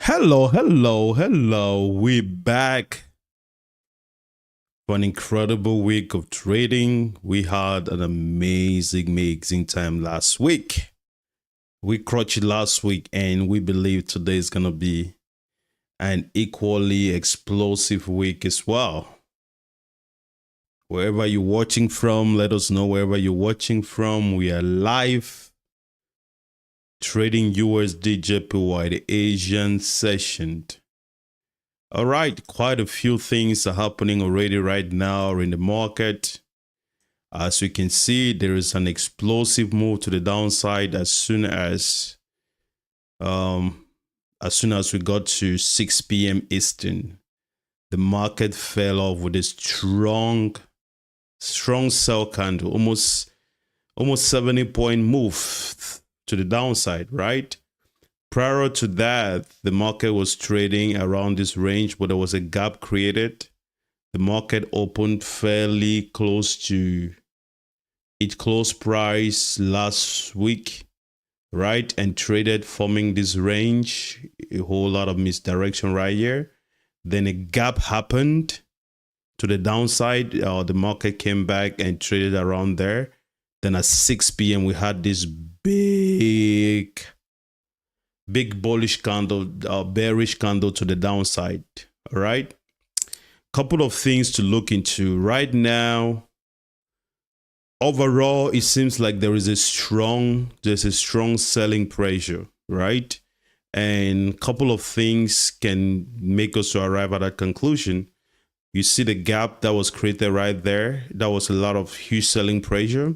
Hello. We're back for an incredible week of trading. We had an amazing time last week. We crushed it last week, and we believe today is going to be an equally explosive week as well. Wherever you're watching from, let us know wherever you're watching from. We are live trading USDJPY, the Asian session. All right, quite a few things are happening already right now in the market. As you can see, there is an explosive move to the downside as soon as we got to 6 p.m. Eastern. The market fell off with a strong sell candle, almost 70-point move to the downside, right? Prior to that, the market was trading around this range, but there was a gap created. The market opened fairly close to its close price last week, right? And traded forming this range, a whole lot of misdirection right here. Then a gap happened to the downside. The market came back and traded around there. Then at 6 p.m., we had this big bullish candle, bearish candle to the downside. All right. Couple of things to look into right now. Overall, it seems like there's a strong selling pressure, right? And a couple of things can make us to arrive at that conclusion. You see the gap that was created right there. That was a lot of huge selling pressure.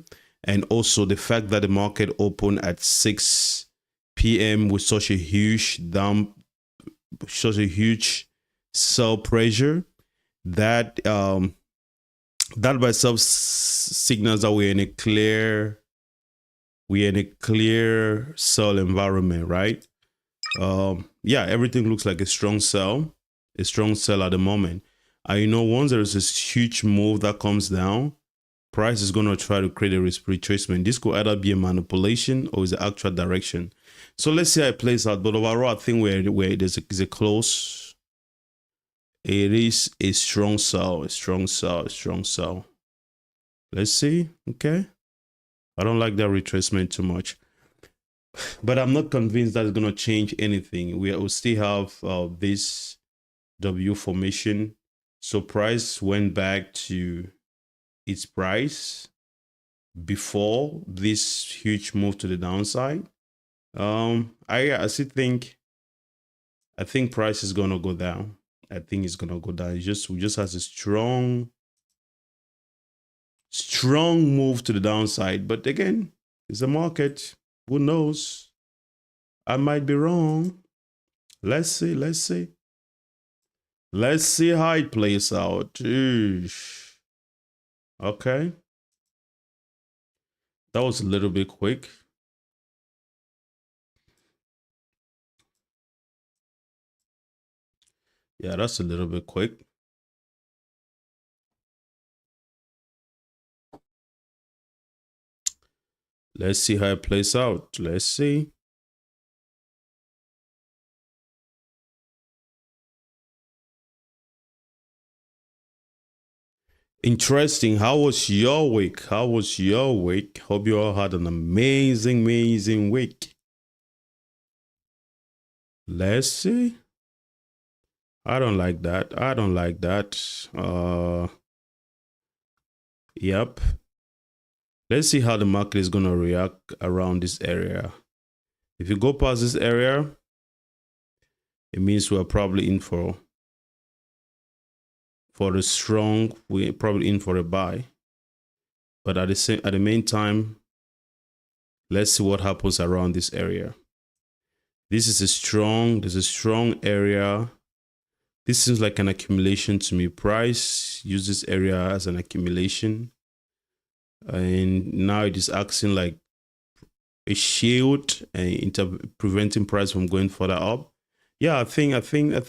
And also the fact that the market opened at 6 p.m. with such a huge sell pressure, that that by itself signals that we're in a clear sell environment, right? Yeah, everything looks like a strong sell at the moment. And once there is this huge move that comes down, price is going to try to create a retracement. This could either be a manipulation or is the actual direction. So let's see how it plays out. But overall, I think where there's a close. It is a strong sell, a strong sell. Let's see. Okay. I don't like that retracement too much. But I'm not convinced that it's going to change anything. We'll still have this W formation. So price went back to its price before this huge move to the downside. I still think price is gonna go down. I think it's gonna go down. We just has a strong move to the downside. But again, it's a market. Who knows? I might be wrong. Let's see how it plays out. Eesh. Okay. That was a little bit quick. Yeah, that's a little bit quick. Let's see how it plays out. Let's see. Interesting. How was your week? Hope you all had an amazing week. Let's see. I don't like that. Yep. Let's see how the market is going to react around this area. If you go past this area, it means we're probably in for the strong. We're probably in for a buy. But at the meantime, let's see what happens around this area. There's a strong area. This seems like an accumulation to me. Price use this area as an accumulation. And now it is acting like a shield and preventing price from going further up. Yeah, I think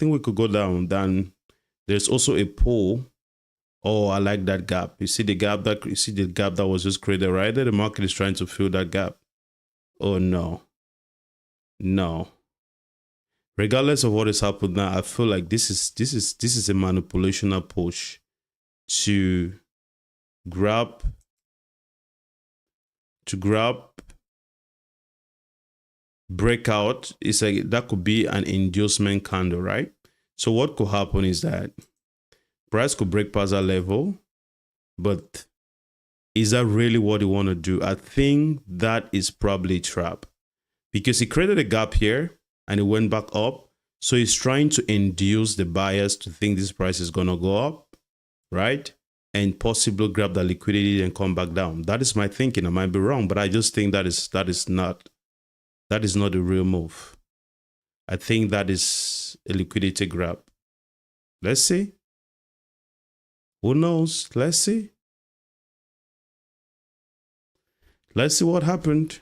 we could go down. Then there's also a pull. Oh, I like that gap. You see the gap that was just created right there. The market is trying to fill that gap. Oh no. Regardless of what has happened now, I feel like this is a manipulational push to grab breakout. It's like that could be an inducement candle, right? So what could happen is that price could break past that level, but is that really what you want to do? I think that is probably a trap, because he created a gap here and it went back up. So he's trying to induce the buyers to think this price is going to go up, right? And possibly grab the liquidity and come back down. That is my thinking. I might be wrong, but I just think that is not the real move. I think that is a liquidity grab. Let's see. Who knows? Let's see. Let's see what happened.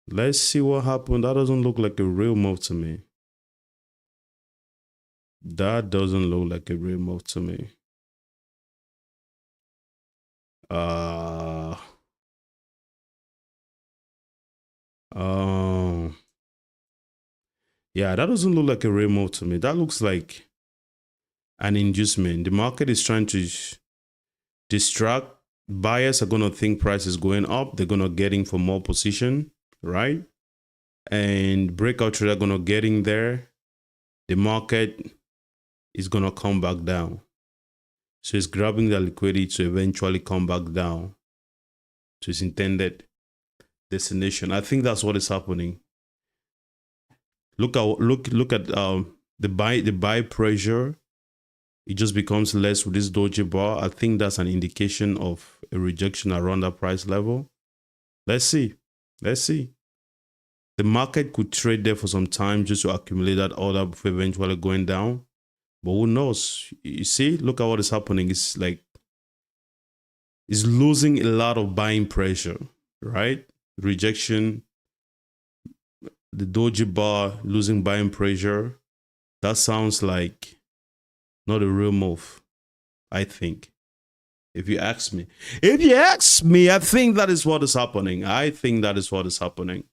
Let's see what happened. That doesn't look like a real move to me. That doesn't look like a real move to me. Yeah, that doesn't look like a real move to me. That looks like an inducement. The market is trying to distract. Buyers are going to think price is going up. They're going to get in for more position, right? And breakout trader going to get in there. The market is going to come back down. So it's grabbing the liquidity to eventually come back down to its intended destination. I think that's what is happening. Look at the buy pressure. It just becomes less with this doji bar. I think that's an indication of a rejection around that price level. Let's see. Let's see. The market could trade there for some time just to accumulate that order before eventually going down. But who knows? You see, look at what is happening. It's like it's losing a lot of buying pressure, right? Rejection. The doji bar losing buying pressure. That sounds like not a real move, I think. If you ask me. If you ask me, I think that is what is happening. I think that is what is happening.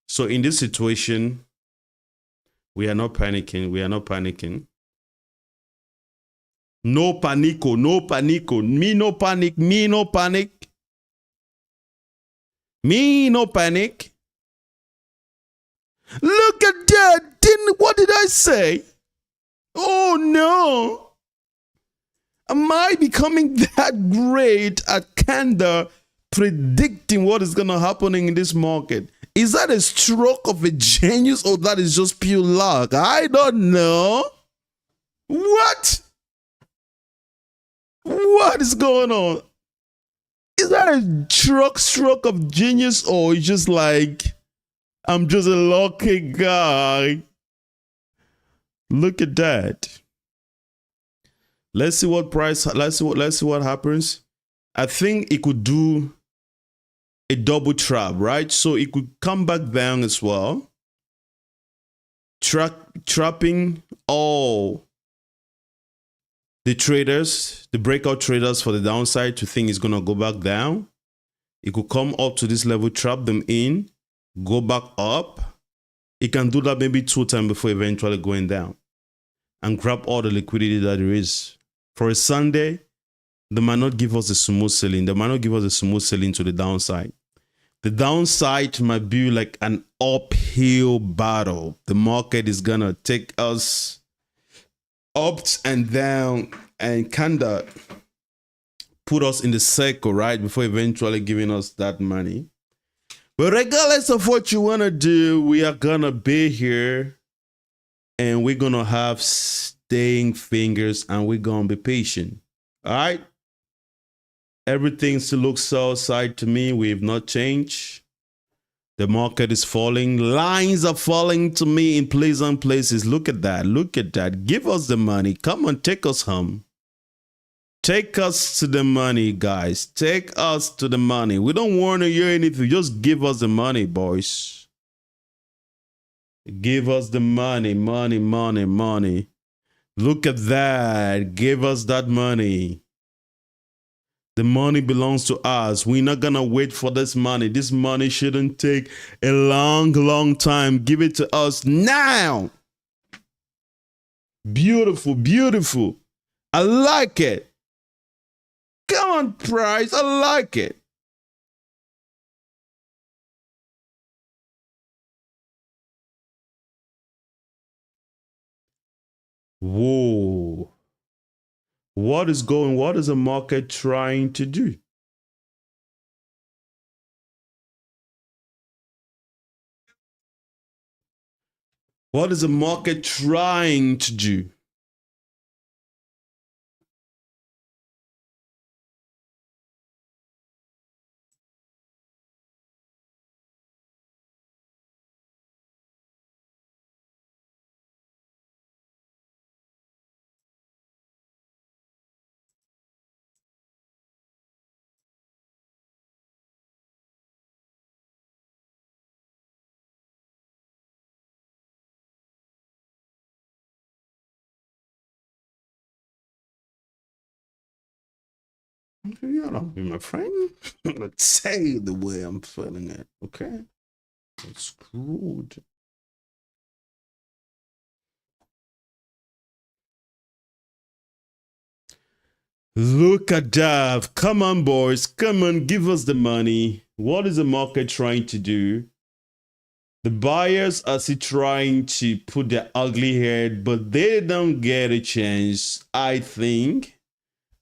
So in this situation, we are not panicking. We are not panicking. No panico, no panico. Me no panic, me no panic. Me no panic. Look at that. What did I say? Oh no. Am I becoming that great at kinda predicting what is gonna happen in this market? Is that a stroke of a genius or that is just pure luck? I don't know. What? What is going on? Is that a stroke of genius or it's just like I'm just a lucky guy? Look at that. Let's see what price. Let's see what happens. I think it could do a double trap, right? So it could come back down as well, trapping all the traders, the breakout traders for the downside to think it's gonna go back down. It could come up to this level, trap them in, go back up. It can do that maybe 2 times before eventually going down and grab all the liquidity that there is. For a Sunday, they might not give us a smooth selling. They might not give us a smooth selling to the downside. The downside might be like an uphill battle. The market is gonna take us up and down and kinda put us in the circle, right? Before eventually giving us that money. But regardless of what you wanna do, we are gonna be here and we're gonna have staying fingers and we're gonna be patient. All right. Everything still looks so side to me. We've not changed. The market is falling. Lines are falling to me in pleasant places. Look at that. Look at that. Give us the money. Come on, take us home. Take us to the money, guys. Take us to the money. We don't want to hear anything. Just give us the money, boys. Give us the money, money, money, money. Look at that. Give us that money. The money belongs to us. We're not gonna wait for this money. This money shouldn't take a long time. Give it to us now. Beautiful, beautiful. I like it. Come on, price. I like it. Whoa. What is the market trying to do? What is the market trying to do? You know, my friend. Let's say the way I'm feeling it, okay? It's screwed. Look at that. Come on, boys. Come on, give us the money. What is the market trying to do? The buyers are still trying to put their ugly head, but they don't get a chance, I think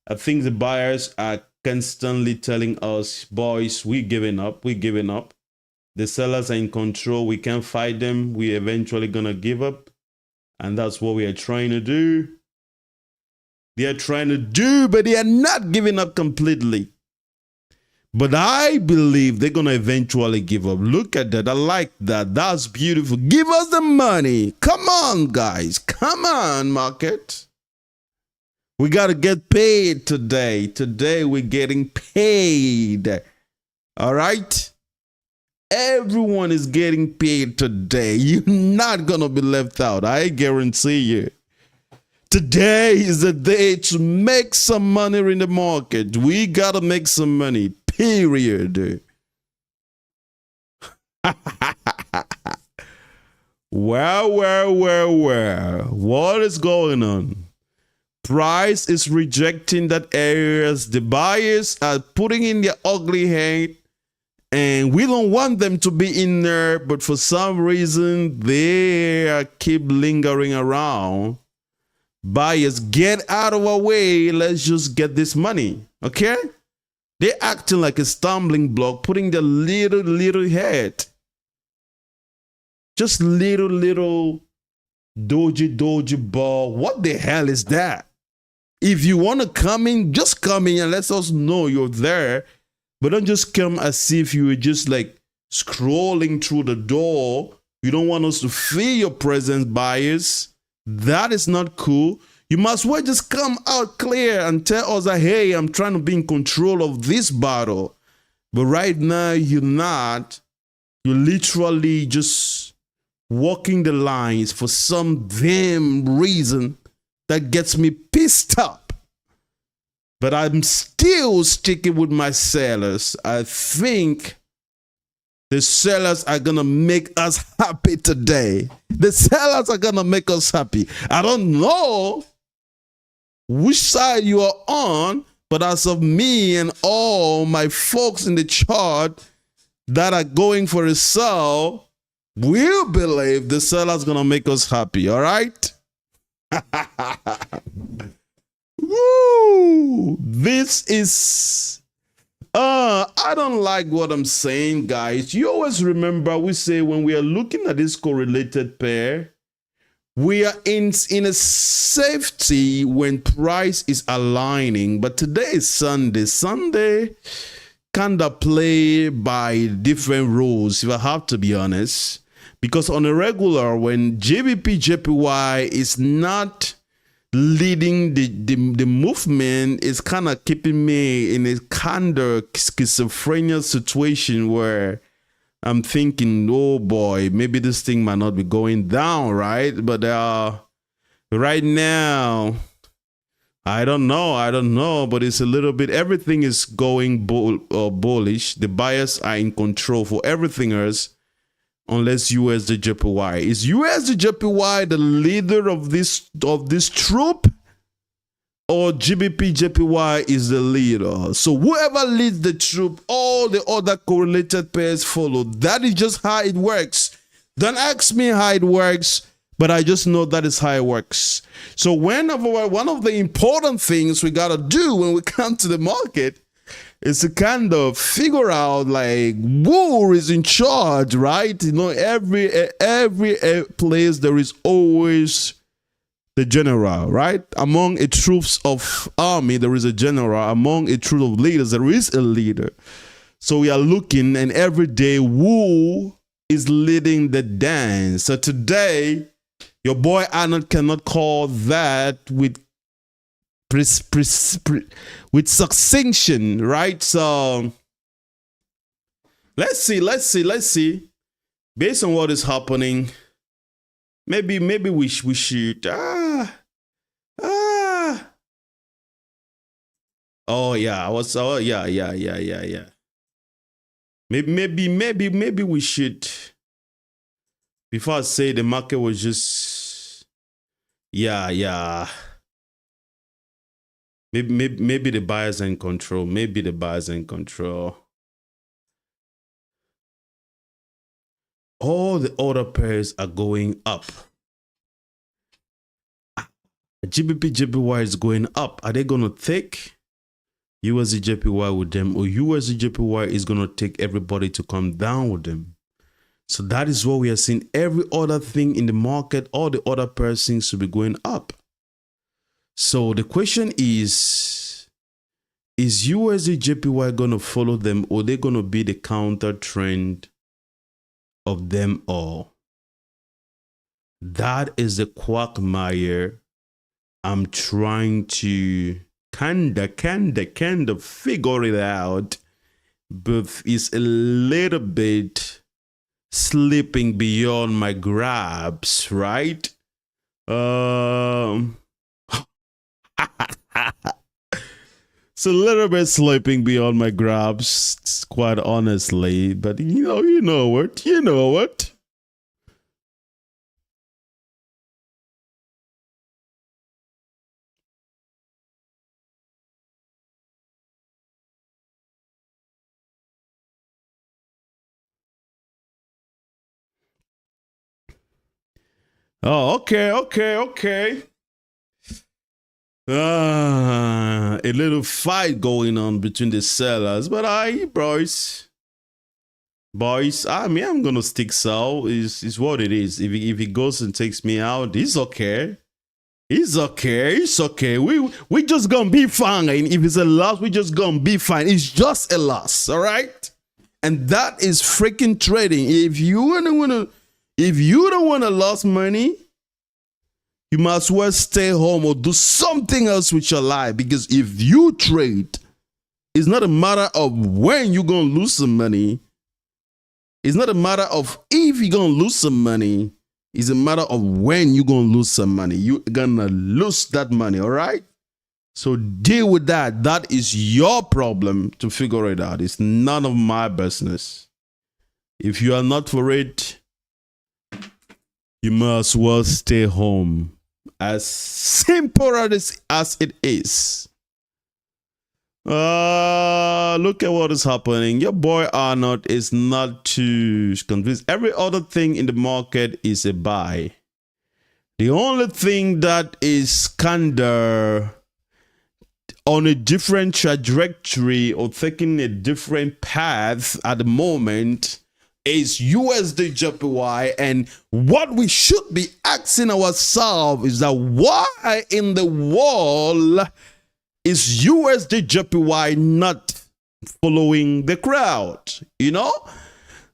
the buyers are constantly telling us, boys, we're giving up. The sellers are in control. We can't fight them. We're eventually going to give up. And that's what we are trying to do. They are trying to do, but they are not giving up completely. But I believe they're going to eventually give up. Look at that. I like that. That's beautiful. Give us the money. Come on, guys. Come on, market. We got to get paid today. Today we're getting paid. All right? Everyone is getting paid today. You're not going to be left out. I guarantee you. Today is the day to make some money in the market. We got to make some money. Period. Well. What is going on? Price is rejecting that areas. The buyers are putting in their ugly head, and we don't want them to be in there, but for some reason they keep lingering around. Buyers, get out of our way. Let's just get this money. Okay? They're acting like a stumbling block, putting their little head. Just little doji ball. What the hell is that? If you want to come in, just come in and let us know you're there. But don't just come as if you were just like scrolling through the door. You don't want us to feel your presence, buyers. That is not cool. You must well just come out clear and tell us that, hey, I'm trying to be in control of this battle. But right now, you're not. You're literally just walking the lines for some damn reason that gets me pissed up. But I'm still sticking with my sellers. I think the sellers are going to make us happy today. The sellers are going to make us happy. I don't know which side you are on, but as of me and all my folks in the chart that are going for a sell, we'll believe the seller's going to make us happy. All right? Woo! This is... I don't like what I'm saying, guys. You always remember we say when we are looking at this correlated pair, we are in a safety when price is aligning. But today is Sunday. Sunday kind of play by different rules, if I have to be honest. Because on a regular, when USDJPY is not leading the movement, is kind of keeping me in a kind of schizophrenia situation where I'm thinking, oh boy, maybe this thing might not be going down, right? But right now, I don't know, but it's a little bit, everything is going bullish. The buyers are in control for everything else, unless USDJPY. Is USDJPY the leader of this troop, or GBP/JPY is the leader? So whoever leads the troop, all the other correlated pairs follow. That is just how it works. Don't ask me how it works, but I just know that is how it works. So one of the important things we gotta do when we come to the market is to kind of figure out like who is in charge, right? You know, every place there is always the general, right? Among a troops of army, there is a general. Among a troop of leaders, there is a leader. So we are looking, and every day who is leading the dance. So today, your boy Arnold cannot call that with succinction, right? So let's see. Based on what is happening, maybe we should. Oh yeah, yeah. Maybe we should. Before I say the market was just, yeah. Maybe the buyers are in control. Maybe the buyers are in control. All the other pairs are going up. GBP/JPY is going up. Are they gonna take USDJPY with them, or USDJPY is gonna take everybody to come down with them? So that is what we are seeing. Every other thing in the market, all the other pairs seems to be going up. So the question is USDJPY gonna follow them, or they gonna be the counter trend of them all? That is the quagmire I'm trying to kind of figure it out, but it's a little bit slipping beyond my grasp, right? It's a little bit slipping beyond my grasp, quite honestly. But you know what? Oh, okay. A little fight going on between the sellers, but boys, I mean, I'm gonna stick sell. Is what it is. If he goes and takes me out, it's okay. It's okay. We just gonna be fine. If it's a loss, we just gonna be fine. It's just a loss, all right? And that is freaking trading. If you don't wanna lose money, you might as well stay home or do something else with your life. Because if you trade, it's not a matter of when you're gonna lose some money. It's not a matter of if you're gonna lose some money. It's a matter of when you're gonna lose some money. You're gonna lose that money, all right? So deal with that. That is your problem to figure it out. It's none of my business. If you are not for it, you might as well stay home. As simple as it is. Look at what is happening. Your boy Arnold is not too convinced. Every other thing in the market is a buy. The only thing that is kinda on a different trajectory or taking a different path at the moment is USDJPY. And what we should be asking ourselves is that why in the world is USDJPY not following the crowd? You know,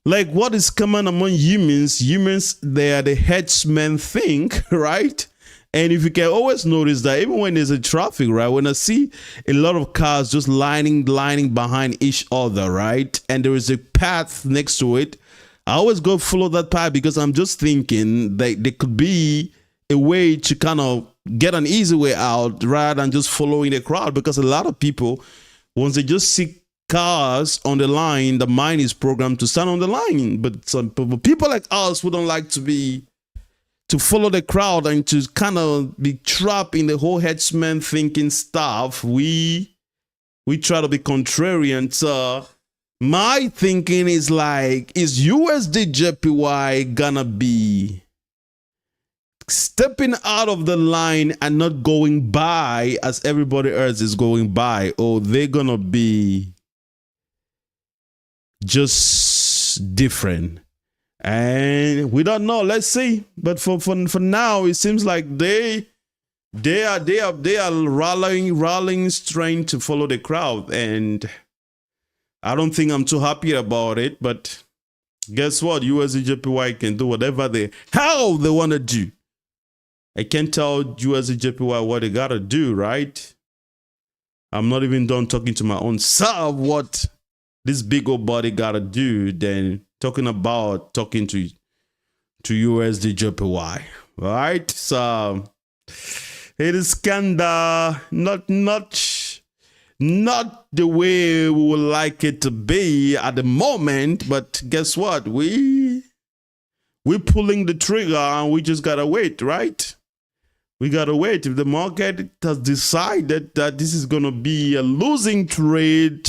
like what is common among humans? Humans, they are the headsman thing, right? And if you can always notice that even when there's a traffic, right, when I see a lot of cars just lining behind each other, right, and there is a path next to it, I always go follow that path because I'm just thinking that there could be a way to kind of get an easy way out rather than just following the crowd, because a lot of people, once they just see cars on the line, the mind is programmed to stand on the line. But some people like us who don't like to follow the crowd and to kind of be trapped in the whole headsman thinking stuff, we try to be contrarian. So my thinking is like, is USDJPY gonna be stepping out of the line and not going by as everybody else is going by, or they're gonna be just different? And we don't know. Let's see. But for now, it seems like they are rallying strength to follow the crowd, and I don't think I'm too happy about it. But guess what? USDJPY can do whatever they want to do. I can't tell USDJPY what they gotta do, right? I'm not even done talking to my own self what this big old body gotta do, then talking to USDJPY, right? So it is kinda not the way we would like it to be at the moment, but guess what? We're pulling the trigger and we just gotta wait, right? We gotta wait. If the market has decided that this is gonna be a losing trade,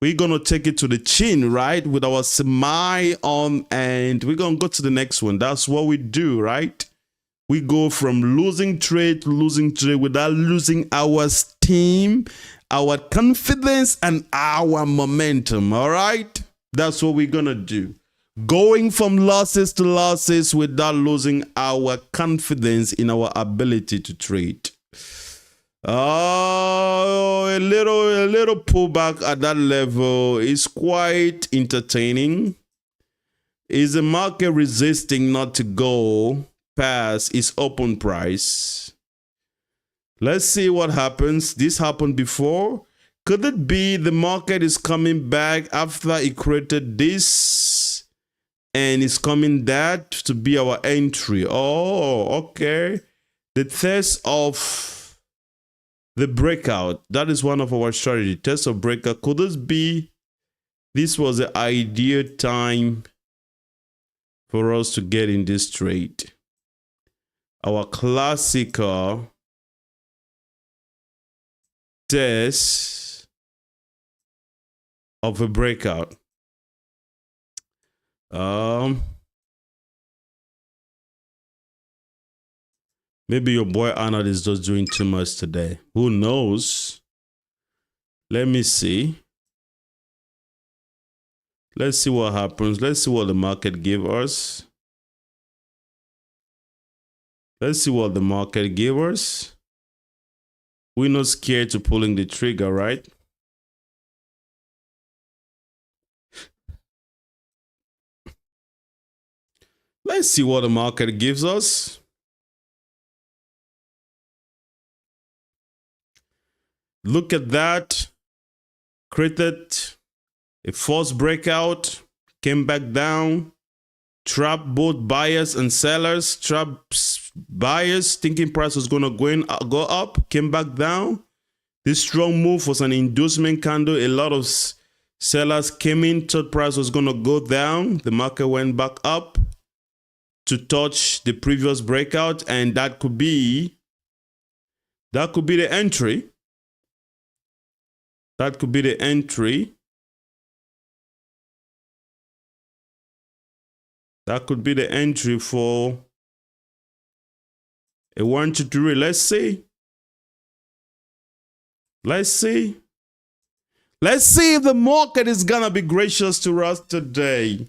we're gonna take it to the chin, right? With our semi on, and we're gonna go to the next one. That's what we do, right? We go from losing trade to losing trade without losing our steam, our confidence, and our momentum, all right? That's what we're gonna do. Going from losses to losses without losing our confidence in our ability to trade. A little pullback at that level is quite entertaining. Is the market resisting not to go past its open price? Let's see what happens. This happened before. Could it be the market is coming back after it created this and it's coming that to be our entry? Oh, okay. The test of the breakout, that is one of our strategy. Test of breakout. Could this be, this was the ideal time for us to get in this trade? Our classical test of a breakout. Maybe your boy Arnold is just doing too much today. Who knows? Let me see. Let's see what happens. Let's see what the market give us. Let's see what the market give us. We're not scared to pulling the trigger, right? Let's see what the market gives us. Look at that. Created a false breakout, came back down, trapped both buyers and sellers. Trapped buyers thinking price was going to go up, came back down. This strong move was an inducement candle. A lot of sellers came in, thought price was going to go down. The market went back up to touch the previous breakout, and that could be the entry. That could be the entry. That could be the entry for a 1 to 3. Let's see. Let's see. Let's see if the market is gonna be gracious to us today.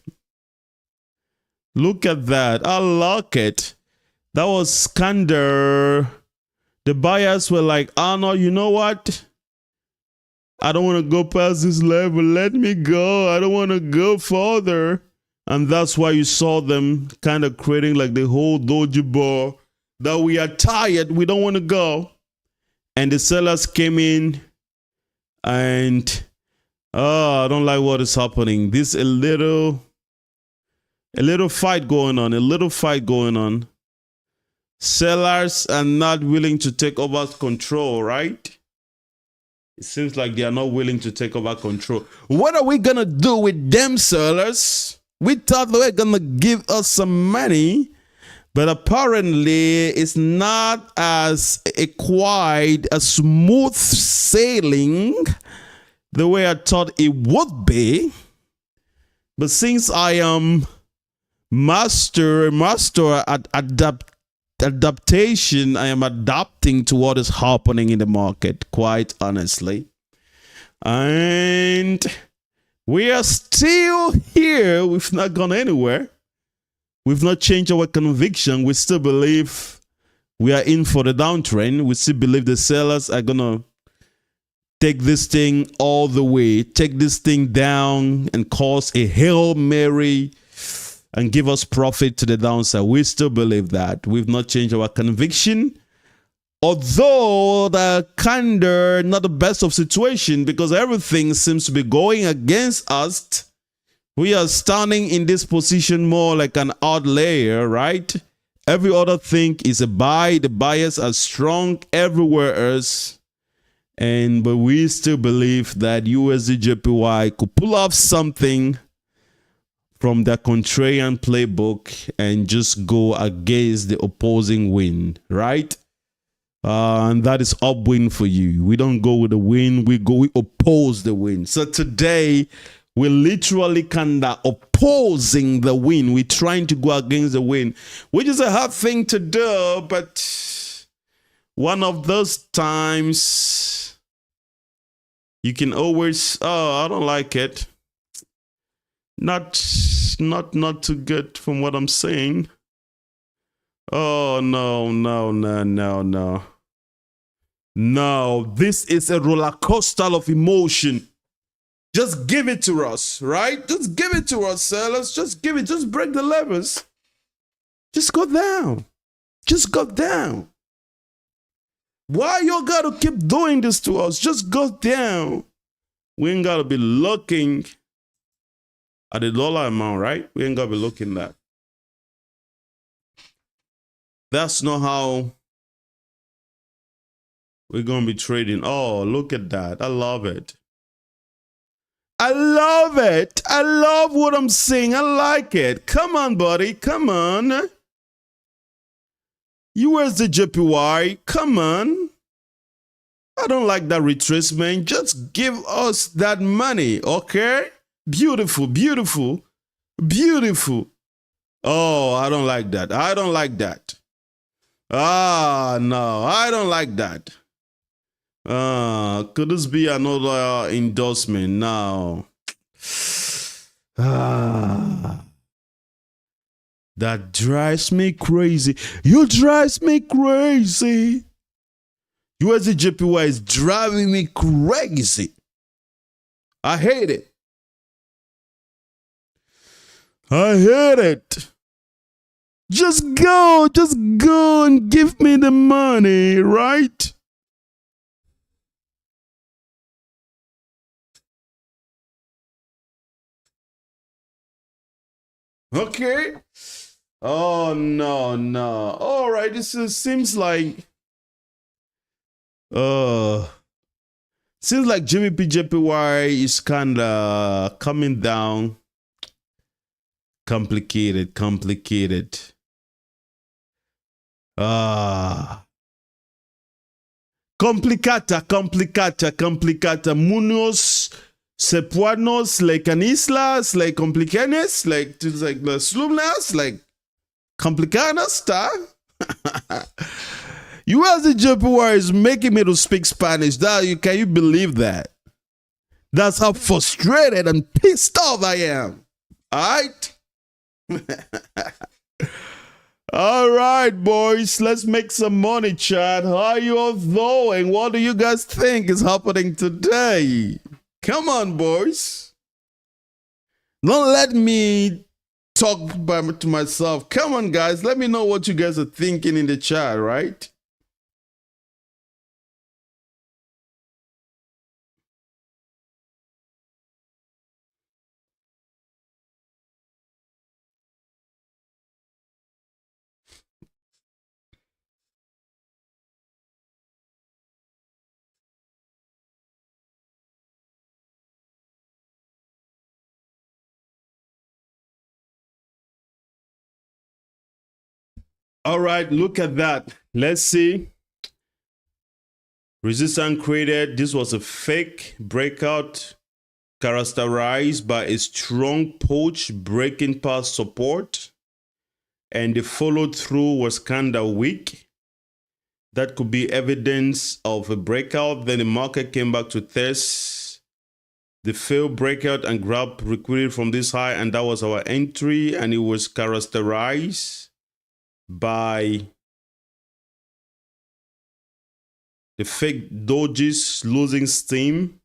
Look at that. I like it. That was scandal. The buyers were like, oh no, you know what? I don't want to go past this level. Let me go. I don't want to go further. And that's why you saw them kind of creating like the whole doji bar that we are tired. We don't want to go. And the sellers came in and, oh, I don't like what is happening. This a little fight going on, Sellers are not willing to take over control, right? It seems like they are not willing to take over control. What are we going to do with them sellers? We thought they were going to give us some money, but apparently it's not as quite a smooth sailing the way I thought it would be. But since I am master at adaptation, I am adapting to what is happening in the market, quite honestly. And we are still here. We've not gone anywhere. We've not changed our conviction. We still believe we are in for the downtrend. We still believe the sellers are going to take this thing all the way, take this thing down and cause a Hail Mary and give us profit to the downside. We still believe that. We've not changed our conviction. Although the kinda not the best of situation because everything seems to be going against us. We are standing in this position more like an odd layer, right? Every other thing is a buy. The buyers are strong everywhere else. But we still believe that USDJPY could pull off something from the contrarian playbook and just go against the opposing wind, right? And that is upwind for you. We don't go with the wind, we oppose the wind. So today, we're literally kind of opposing the wind. We're trying to go against the wind, which is a hard thing to do, but one of those times you can always, I don't like it. Not too good from what I'm saying. Oh, no. No, this is a roller coaster of emotion. Just give it to us, right? Just give it to us, sellers. Just give it. Just break the levers. Just go down. Just go down. Why you gotta keep doing this to us? Just go down. We ain't gotta be looking at the dollar amount, right? We ain't gotta be looking at that. That's not how we're gonna be trading. Oh, look at that. I love it. I love it. I love what I'm seeing. I like it. Come on, buddy. Come on. USDJPY, come on. I don't like that retracement. Just give us that money, okay? Beautiful, beautiful, beautiful. Oh, I don't like that. I don't like that. Ah, no, I don't like that. Could this be another endorsement now? That drives me crazy. You drives me crazy. USDJPY is driving me crazy. I hate it. I hate it. Just go and give me the money, right? Okay. Oh, no. All right, seems like JPY is kind of coming down. Complicated. Complicata. Munos, sepuanos, like anislas, like complicanes, like las slumnas, like complicadas, ta? USDJPY is making me to speak Spanish. Can you believe that? That's how frustrated and pissed off I am. All right? All right, boys. Let's make some money, chat. How are you all doing? What do you guys think is happening today? Come on, boys. Don't let me talk to myself. Come on, guys. Let me know what you guys are thinking in the chat, right? All right, look at that. Let's see. Resistance created. This was a fake breakout characterized by a strong push breaking past support, and the follow through was kind of weak. That could be evidence of a breakout. Then the market came back to test the failed breakout and grab liquidity from this high, and that was our entry, and it was characterized by the fake dojis losing steam,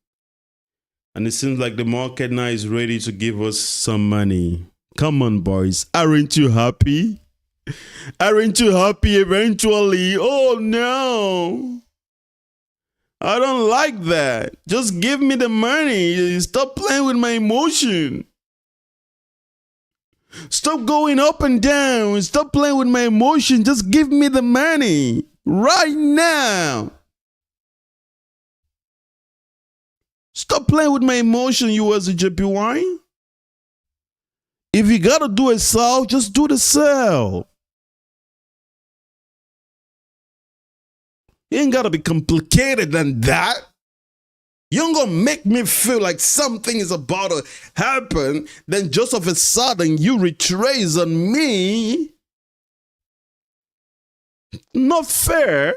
and it seems like the market now is ready to give us some money. Come on, boys, aren't you happy? Aren't you happy eventually? Oh no, I don't like that. Just give me the money. Stop playing with my emotion. Stop going up and down. Stop playing with my emotion. Just give me the money right now. Stop playing with my emotion, USDJPY. If you gotta do a sell, just do the sell. You ain't gotta be complicated than that. You ain't gonna make me feel like something is about to happen, then just of a sudden you retrace on me. Not fair.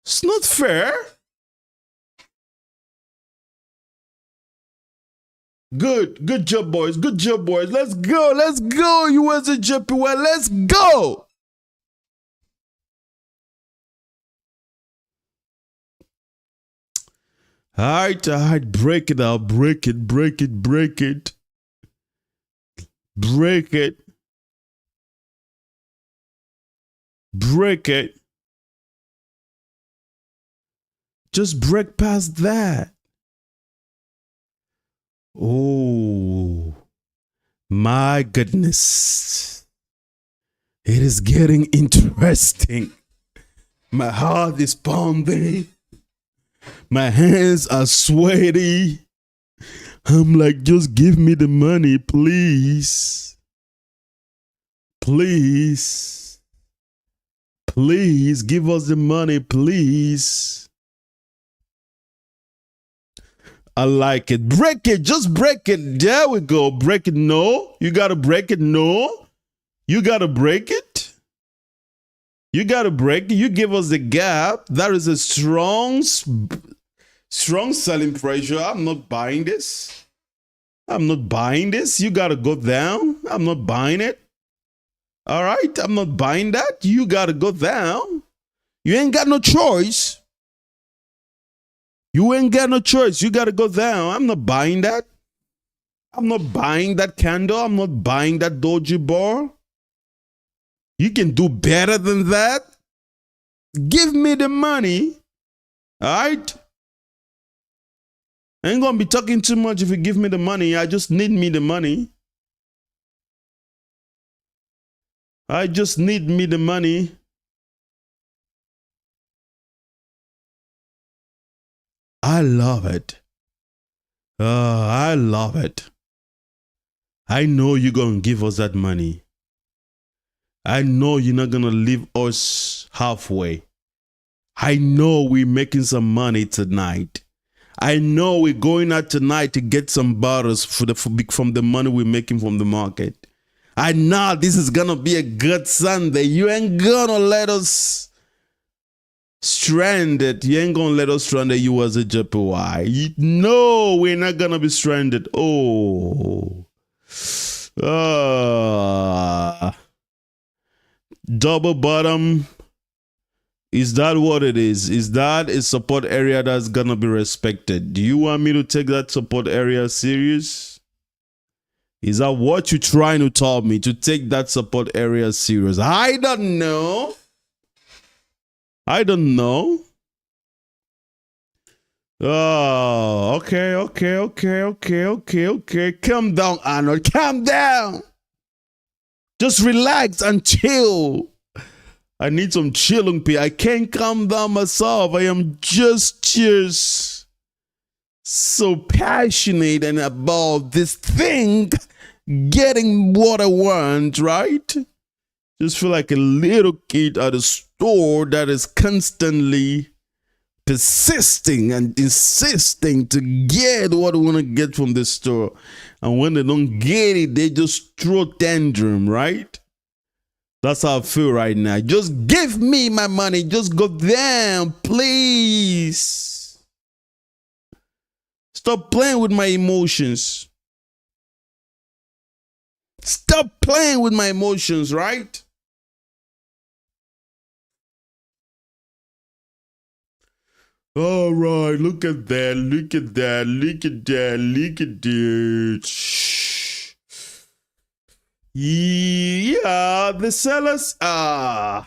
It's not fair. Good job, boys. Good job, boys. Let's go, USDJPY. Let's go. All right, break it out, break it. Break it. Just break past that. Oh, my goodness. It is getting interesting. My heart is pounding. My hands are sweaty. I'm like, just give me the money, please. Please. Please give us the money, please. I like it. Break it. Just break it. There we go. Break it. No. You got to break it. No. You got to break it. You got to break it. You give us the gap. That is a strong selling pressure. I'm not buying this. You got to go down. I'm not buying it. All right. I'm not buying that. You got to go down. You ain't got no choice. You ain't got no choice. You got to go down. I'm not buying that. I'm not buying that candle. I'm not buying that doji bar. You can do better than that. Give me the money. All right? I ain't going to be talking too much if you give me the money. I just need me the money. I just need me the money. I love it. I love it. I know you're going to give us that money. I know you're not going to leave us halfway. I know we're making some money tonight. I know we're going out tonight to get some bottles from the money we're making from the market. I know this is going to be a good Sunday. You ain't going to let us stranded. You ain't gonna let us stranded, USDJPY. No, we're not gonna be stranded. Oh. Double bottom. Is that what it is? Is that a support area that's gonna be respected? Do you want me to take that support area serious? Is that what you're trying to tell me? To take that support area serious? I don't know. I don't know. Oh, okay. Calm down, Arnold. Calm down. Just relax and chill. I need some chilling, P. I can't calm down myself. I am just so passionate and about this thing, getting what I want, right? Just feel like a little kid at a store that is constantly persisting and insisting to get what they want to get from the store. And when they don't get it, they just throw tantrum, right? That's how I feel right now. Just give me my money. Just go down, please. Stop playing with my emotions. Stop playing with my emotions, right? All right, look at that, look at that, look at that, look at that. Shh. Yeah, the sellers are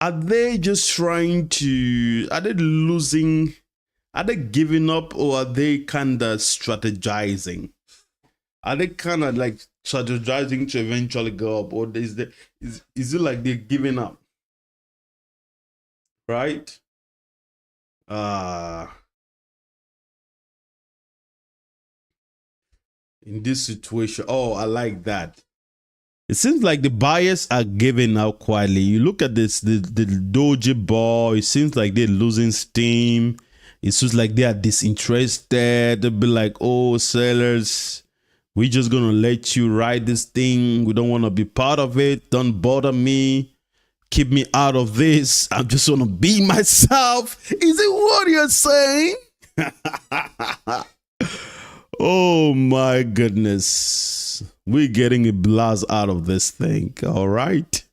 they just trying to, are they losing, are they giving up, or are they kind of strategizing? Are they kind of like strategizing to eventually go up, or is it like they're giving up? Right? In this situation, oh, I like that. It seems like the buyers are giving out quietly. You look at this, the USDJPY, it seems like they're losing steam. It seems like they are disinterested. They'll be like, oh, sellers, we're just gonna let you ride this thing. We don't want to be part of it. Don't bother me. Keep me out of this. I'm just gonna be myself. Is it what you're saying? Oh my goodness. We're getting a blast out of this thing. All right.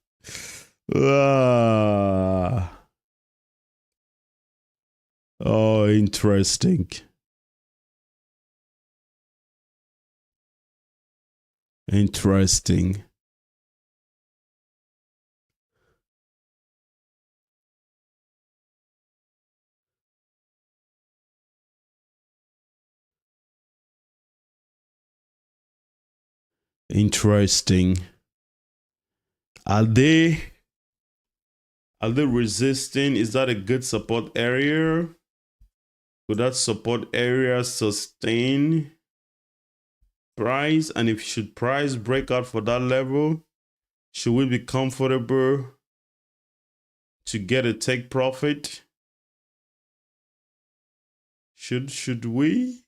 Oh, interesting. Interesting. Interesting. Are they resisting? Is that a good support area? Could that support area sustain price? And if should price break out for that level, should we be comfortable to get a take profit? Should we?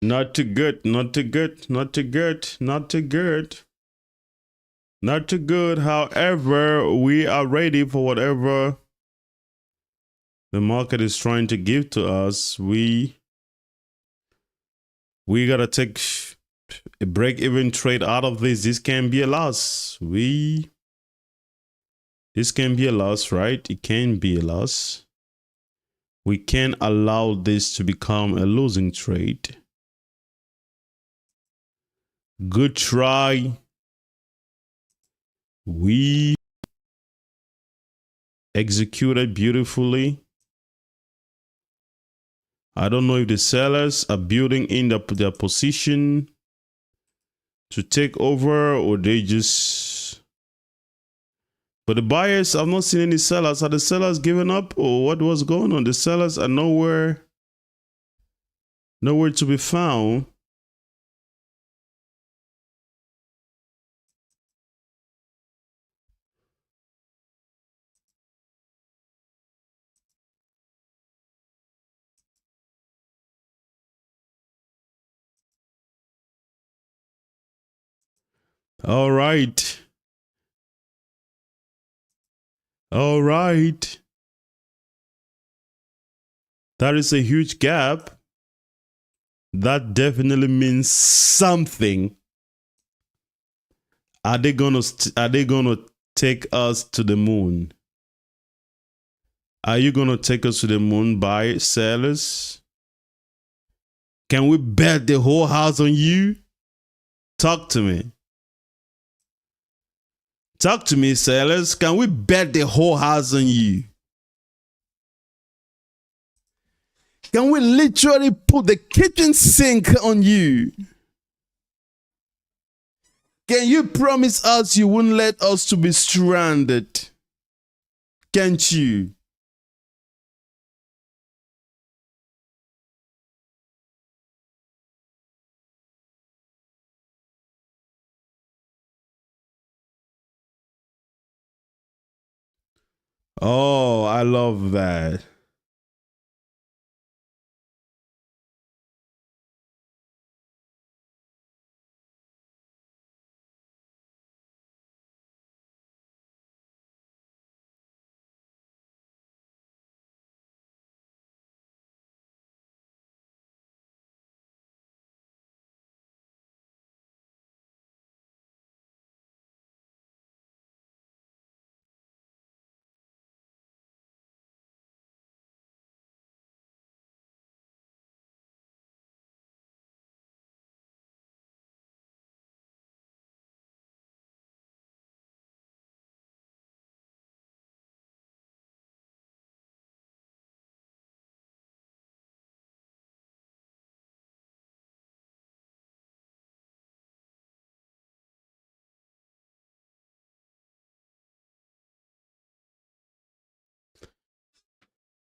Not too good, not too good, not too good, not too good. Not too good. However, we are ready for whatever the market is trying to give to us. We gotta take a break-even trade out of this. This can be a loss. This can be a loss, right? It can be a loss. We can't allow this to become a losing trade. Good try. We executed beautifully. I don't know if the sellers are building in their position to take over, or they just... But the buyers, I've not seen any sellers. Are the sellers giving up, or what was going on? The sellers are nowhere to be found. All right. All right. That is a huge gap. That definitely means something. Are they gonna take us to the moon? Are you gonna take us to the moon, buy sellers? Can we bet the whole house on you? Talk to me. Talk to me, sellers. Can we bet the whole house on you? Can we literally put the kitchen sink on you? Can you promise us you wouldn't let us to be stranded? Can't you? Oh, I love that.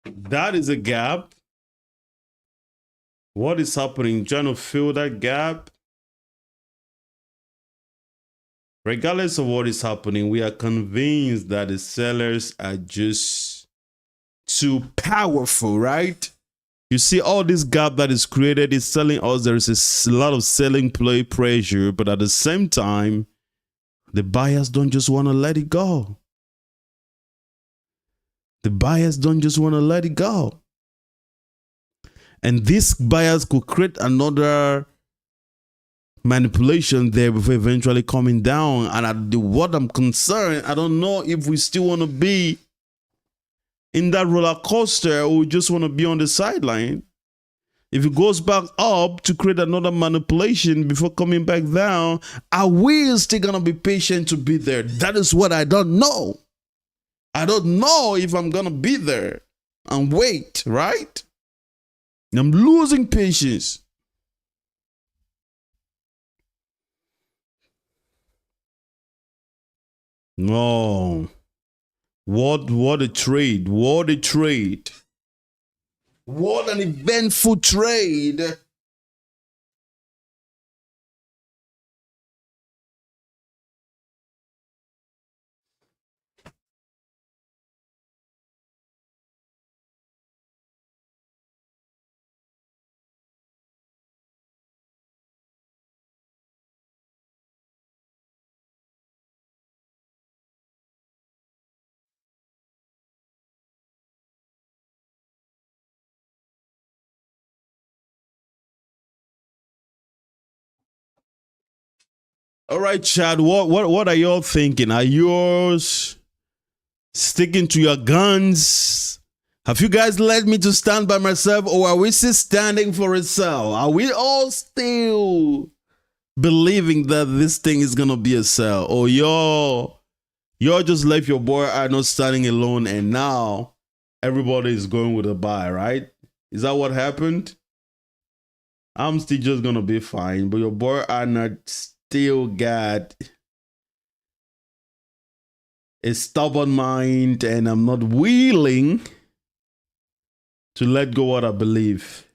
That is a gap. What is happening? Trying to fill that gap. Regardless of what is happening, we are convinced that the sellers are just too powerful, right? You see, all this gap that is created is telling us there is a lot of selling play pressure, but at the same time, the buyers don't just want to let it go. The buyers don't just want to let it go. And these buyers could create another manipulation there before eventually coming down. And what I'm concerned, I don't know if we still want to be in that roller coaster or we just want to be on the sideline. If it goes back up to create another manipulation before coming back down, are we still going to be patient to be there? That is what I don't know. I don't know if I'm going to be there and wait, right? I'm losing patience. No. What a trade. What a trade. What an eventful trade. All right, Chad, what are y'all thinking? Are yours sticking to your guns? Have you guys let me to stand by myself, or are we still standing for a sell? Are we all still believing that this thing is gonna be a sell? Or y'all just left your boy Arnold standing alone and now everybody is going with a buy, right? Is that what happened? I'm still just gonna be fine, but your boy Arnold still got a stubborn mind and I'm not willing to let go what I believe.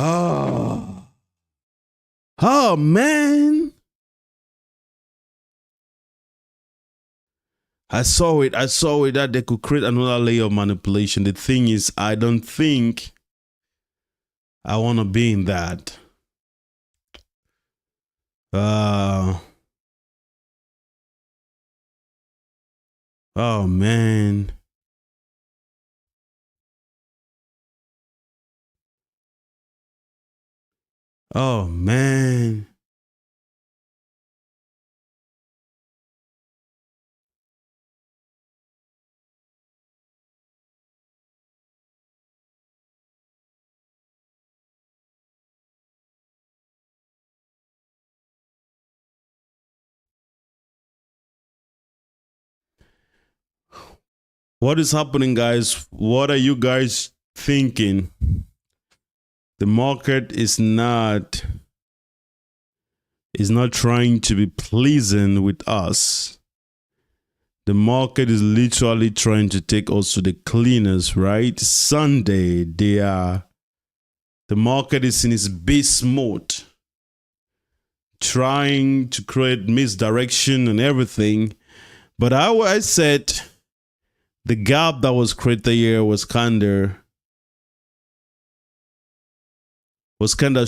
Oh. Oh, man. I saw it that they could create another layer of manipulation. The thing is, I don't think I want to be in that. Oh, man. Oh, man. What is happening, guys? What are you guys thinking? The market is not trying to be pleasing with us. The market is literally trying to take us to the cleaners, right? Sunday, the market is in its beast mode, trying to create misdirection and everything. But I said the gap that was created here was kind of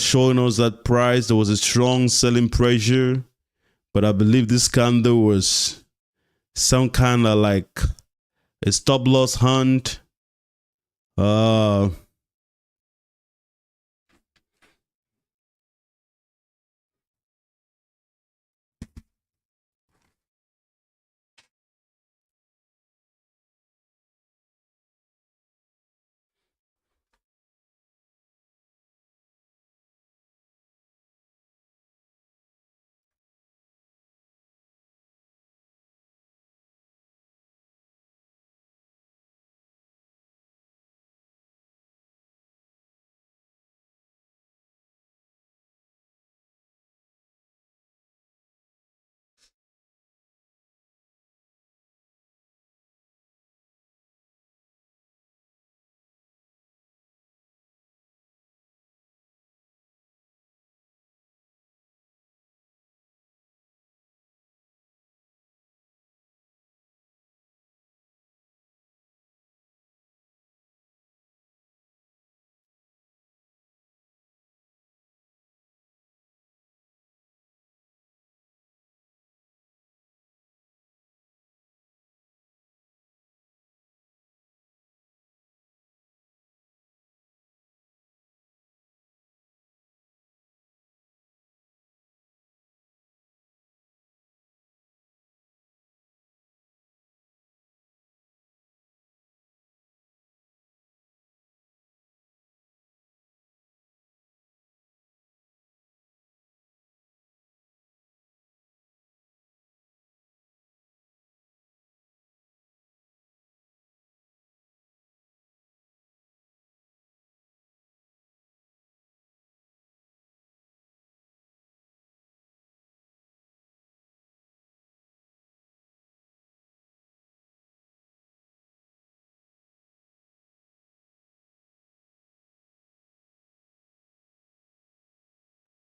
showing us that price. There was a strong selling pressure, but I believe this candle was some kind of like a stop loss hunt.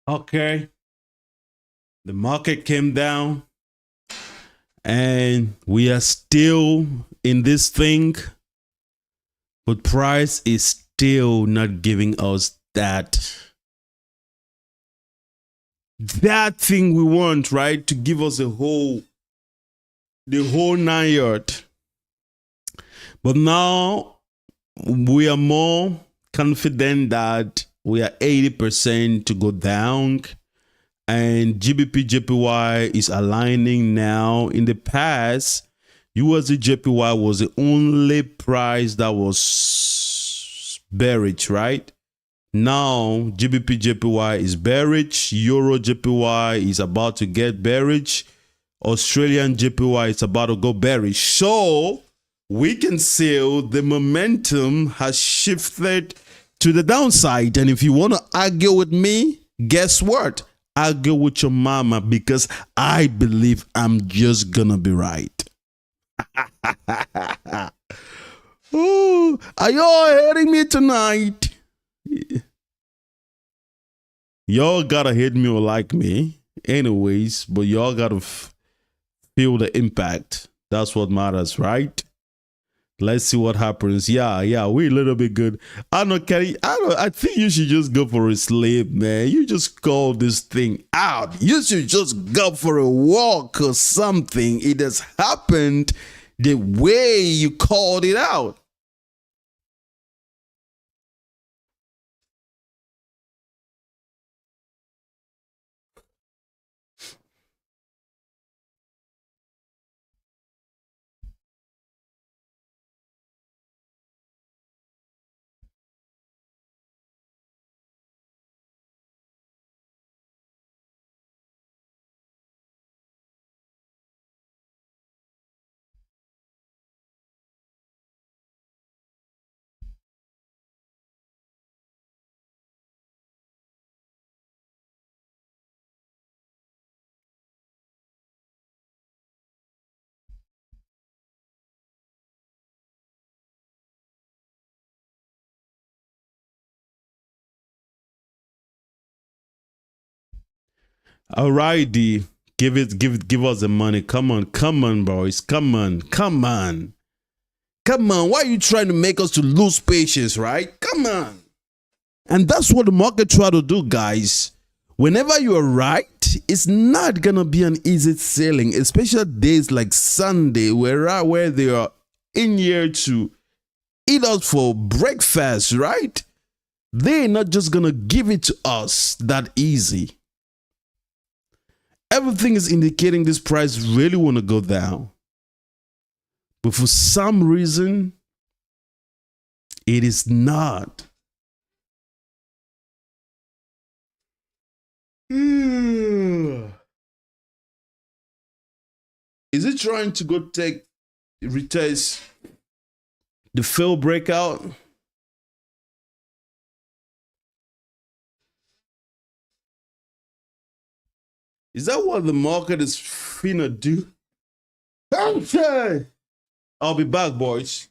Okay. The market came down and we are still in this thing, but price is still not giving us that thing we want, right? To give us the whole 9 yard. But now we are more confident that we are 80% to go down, and GBP/JPY is aligning now. In the past, USDJPY was the only price that was bearish, right? Now GBP/JPY is bearish, Euro/JPY is about to get bearish, Australian JPY is about to go bearish. So we can see the momentum has shifted to the downside. And if you want to argue with me, guess what? Argue with your mama, because I believe I'm just gonna be right. Ooh, are you all hearing me tonight? Y'all gotta hate me or like me, anyways, but y'all gotta feel the impact. That's what matters, right? Let's see what happens. Yeah, we're a little bit good. I don't know, Kenny. I think you should just go for a sleep, man. You just call this thing out. You should just go for a walk or something. It has happened the way you called it out. All right, D. Give us the money. Come on, boys. Come on. Why are you trying to make us to lose patience, right? Come on. And that's what the market try to do, guys. Whenever you are right, it's not gonna be an easy sailing, especially days like Sunday, where they are in here to eat us for breakfast, right? They're not just gonna give it to us that easy. Everything is indicating this price really want to go down. But for some reason, it is not. Is it trying to go retest the fail breakout? Is that what the market is finna do? Okay. I'll be back, boys.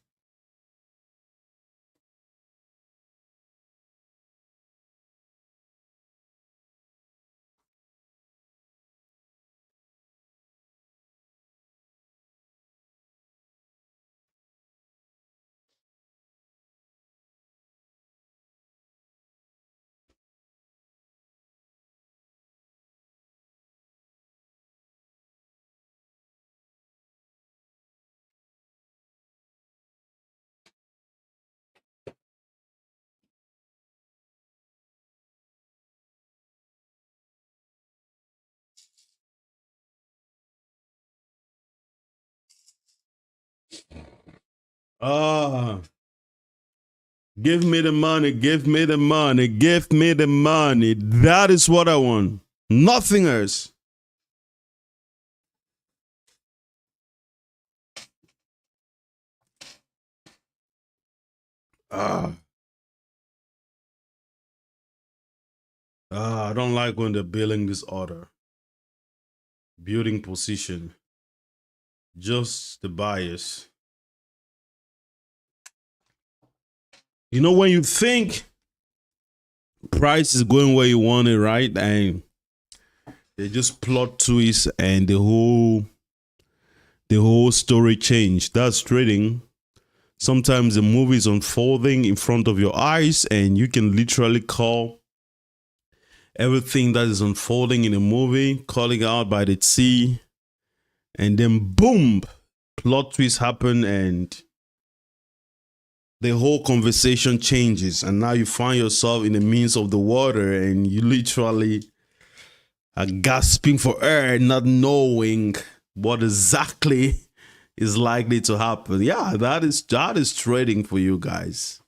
Ah. Give me the money, give me the money, give me the money. That is what I want. Nothing else. I don't like when they're building this order. Building position. Just the bias. You know, when you think price is going where you want it, right? And they just plot twist and the whole story change. That's trading. Sometimes the movie is unfolding in front of your eyes and you can literally call everything that is unfolding in a movie, calling out by the T, and then boom, plot twist happen and the whole conversation changes, and now you find yourself in the midst of the water and you literally are gasping for air, not knowing what exactly is likely to happen. Yeah, that is trading for you guys.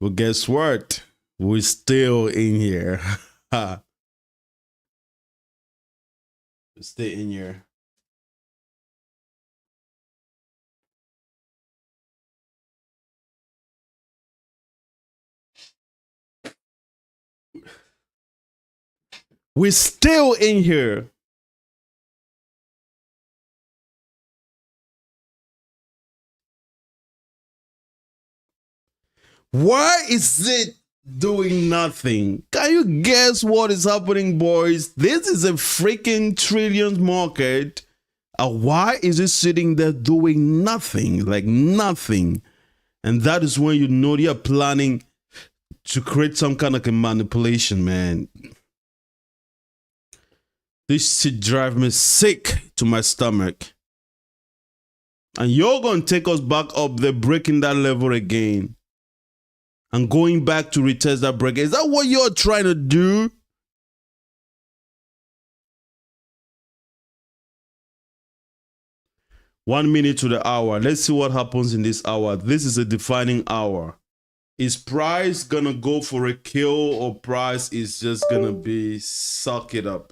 But guess what? We're still in here. Stay in here. We're still in here. Why is it doing nothing. Can you guess what is happening, boys? This is a freaking trillions market. Why is it sitting there doing nothing? Like nothing. And that is when you know they are planning to create some kind of a manipulation, man. This shit drive me sick to my stomach. And you're going to take us back up there, breaking that level again. And going back to retest that break. Is that what you're trying to do? One minute to the hour. Let's see what happens in this hour. This is a defining hour. Is price gonna go for a kill, or price is just gonna be suck it up?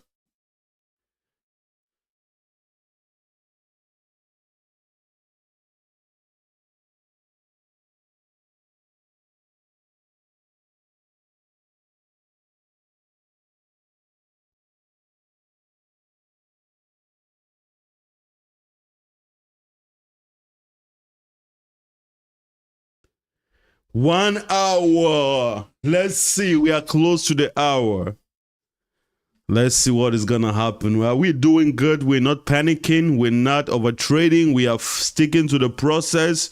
One hour. Let's see. We are close to the hour. Let's see what is gonna happen. Well, we're doing good. We're not panicking. We're not over trading. We are sticking to the process.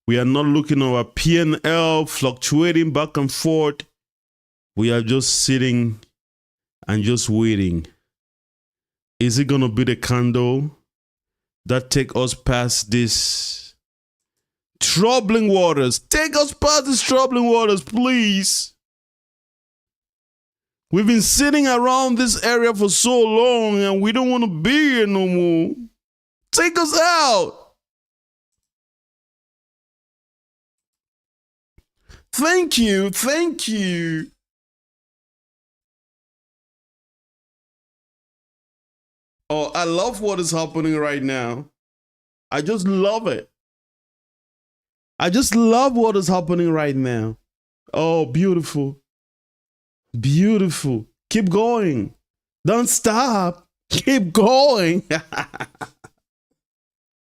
We are not looking at our P&L fluctuating back and forth. We are just sitting and just waiting. Is it gonna be the candle that take us past this troubling waters? Take us past these troubling waters, please. We've been sitting around this area for so long and we don't want to be here no more. Take us out. Thank you. Thank you. Oh, I love what is happening right now. I just love it. I just love what is happening right now. Oh, beautiful. Beautiful. Keep going. Don't stop. Keep going.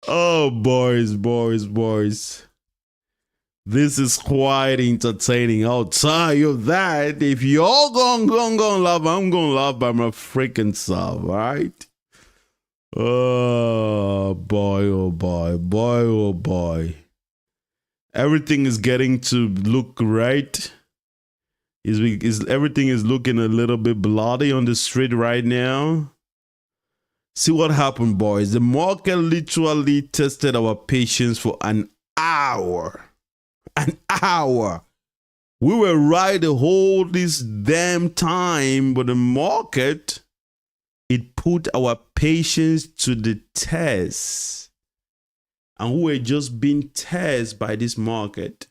Oh, boys. This is quite entertaining. I'll tell you that. If you're gonna laugh, I'm gonna laugh by my freaking self, right? Oh boy. Everything is getting to look right. Everything is looking a little bit bloody on the street right now. See what happened, boys. The market literally tested our patience for an hour. An hour. We were right the whole this damn time, but the market, it put our patience to the test. And we were just being tested by this market.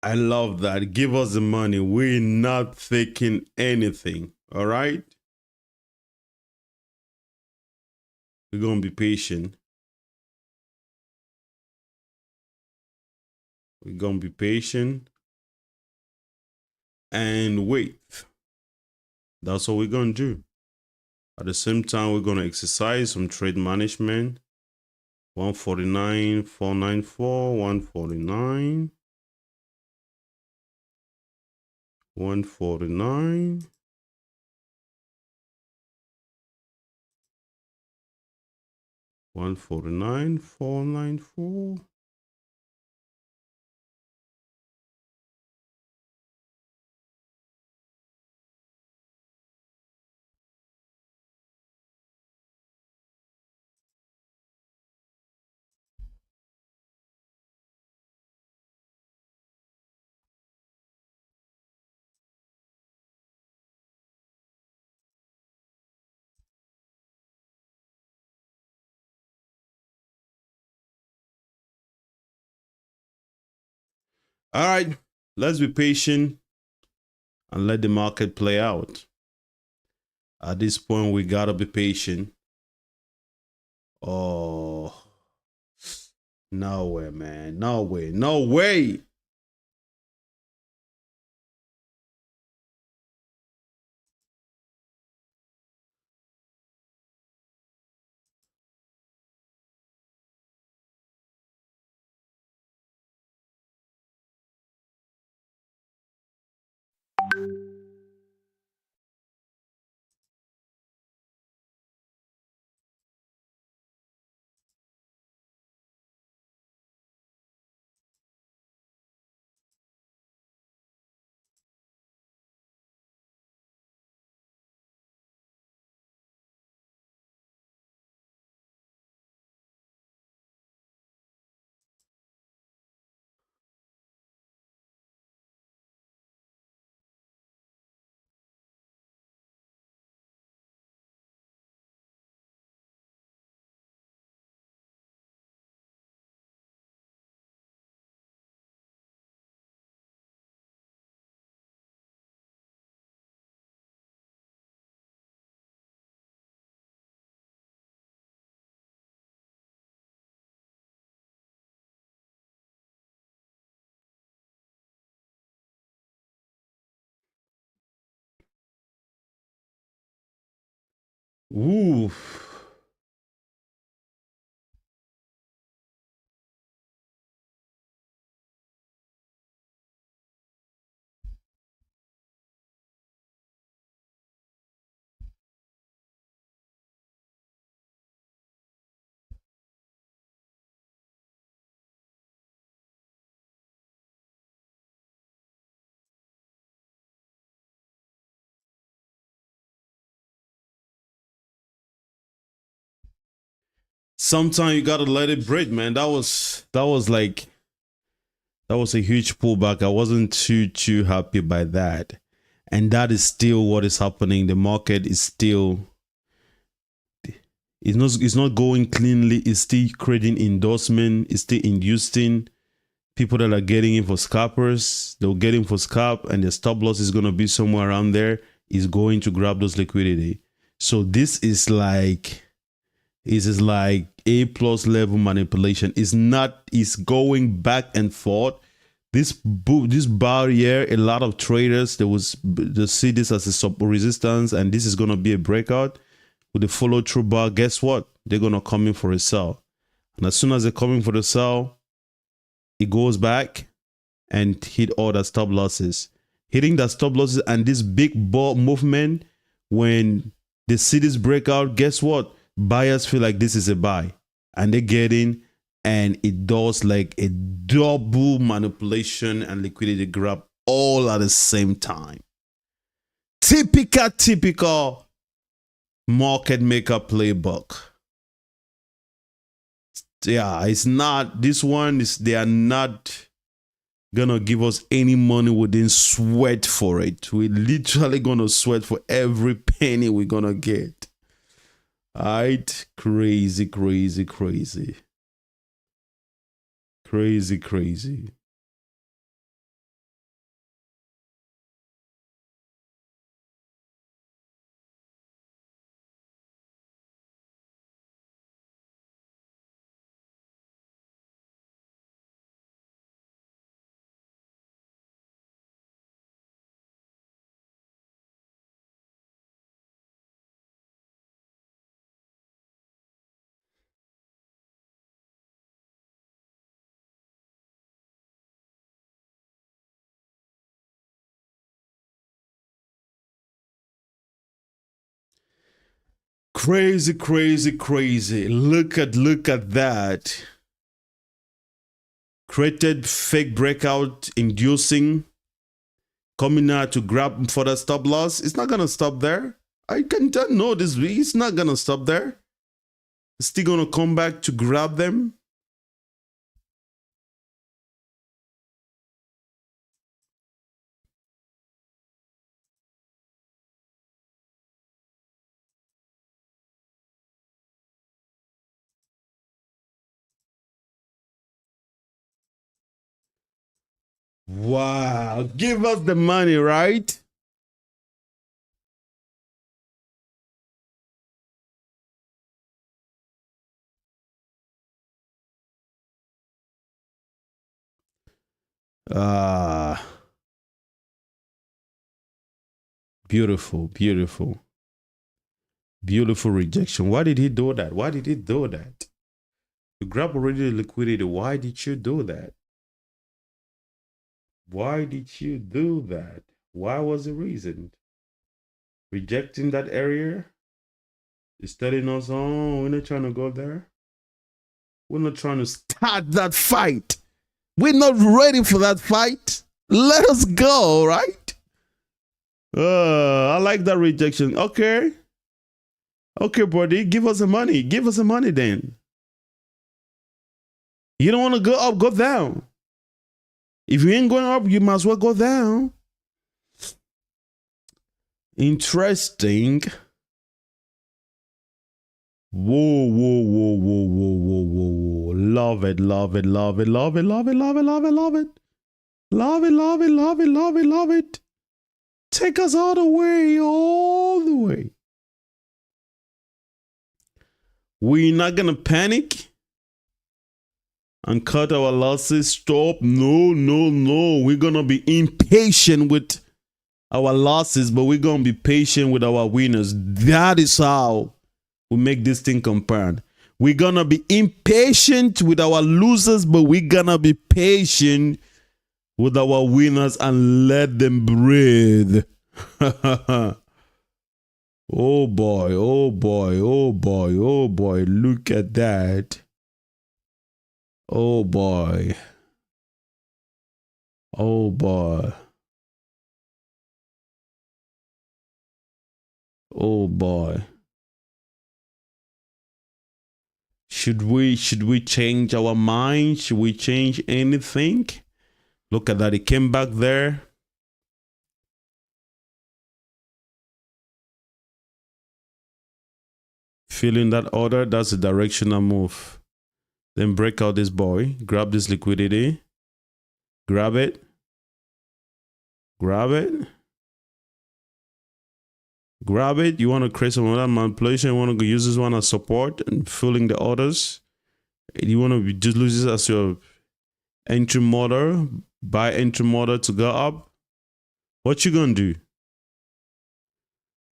I love that. Give us the money. We're not taking anything. All right. We're going to be patient. We're going to be patient and wait. That's what we're going to do. At the same time, we're going to exercise some trade management. 149, 494, 149, 149. 149, 494. All right, let's be patient and let the market play out. At this point, we gotta be patient. Oh, no way, man. No way. No way. Ooh. Sometimes you gotta let it breathe, man. That was a huge pullback. I wasn't too happy by that. And that is still what is happening. The market is still it's not going cleanly. It's still creating endorsement. It's still inducing people that are getting in for scalpers. They'll get in for scalp, and the stop loss is going to be somewhere around there. Is going to grab those liquidity. So this is like A plus level manipulation. It's going back and forth. This barrier, a lot of traders they see this as a sub resistance, and this is going to be a breakout with the follow through bar. Guess what? They're going to come in for a sell, and as soon as they're coming for the sell, it goes back and hit all the stop losses. Hitting the stop losses and this big ball movement, when they see this breakout, guess what? Buyers feel like this is a buy, and they get in, and it does like a double manipulation and liquidity grab all at the same time. Typical market maker playbook. Yeah, it's not this one. They are not gonna give us any money. We didn't sweat for it. We're literally gonna sweat for every penny we're gonna get. All right, crazy. Crazy, crazy, crazy. Look at that. Created fake breakout inducing, coming out to grab for the stop loss. It's not gonna stop there. I can tell no this week. It's not gonna stop there. It's still gonna come back to grab them. Wow, give us the money, right? Beautiful, beautiful. Beautiful rejection. Why did he do that? Why did he do that? You grab already the liquidity. Why did you do that? Why did you do that? Why was the reason? Rejecting that area is telling us, oh, we're not trying to go there. We're not trying to start that fight. We're not ready for that fight. Let us go, right? I like that rejection. Okay. Okay, buddy, give us the money. Give us the money then. You don't want to go up, go down. If you ain't going up, you might as well go down. Interesting. Whoa, whoa, whoa, whoa, whoa, whoa, whoa, whoa. Love it, love it, love it, love it, love it, love it, love it, love it. Love it, love it, love it, love it, love it. Take us all the way, all the way. We're not gonna panic and cut our losses. Stop. No, no, no. We're gonna be impatient with our losses, but we're gonna be patient with our winners. That is how we make this thing compound. We're gonna be impatient with our losers, but we're gonna be patient with our winners and let them breathe. Oh boy, oh boy, oh boy, oh boy, look at that. Oh boy. Oh boy. Oh boy. Should we change our mind? Should we change anything? Look at that, it came back there. Feeling that order, that's a directional move. Then break out this boy, grab this liquidity, grab it, grab it, grab it. You want to create some other manipulation, you want to use this one as support and filling the orders. You want to just use this as your entry model, buy entry model to go up. What you gonna do?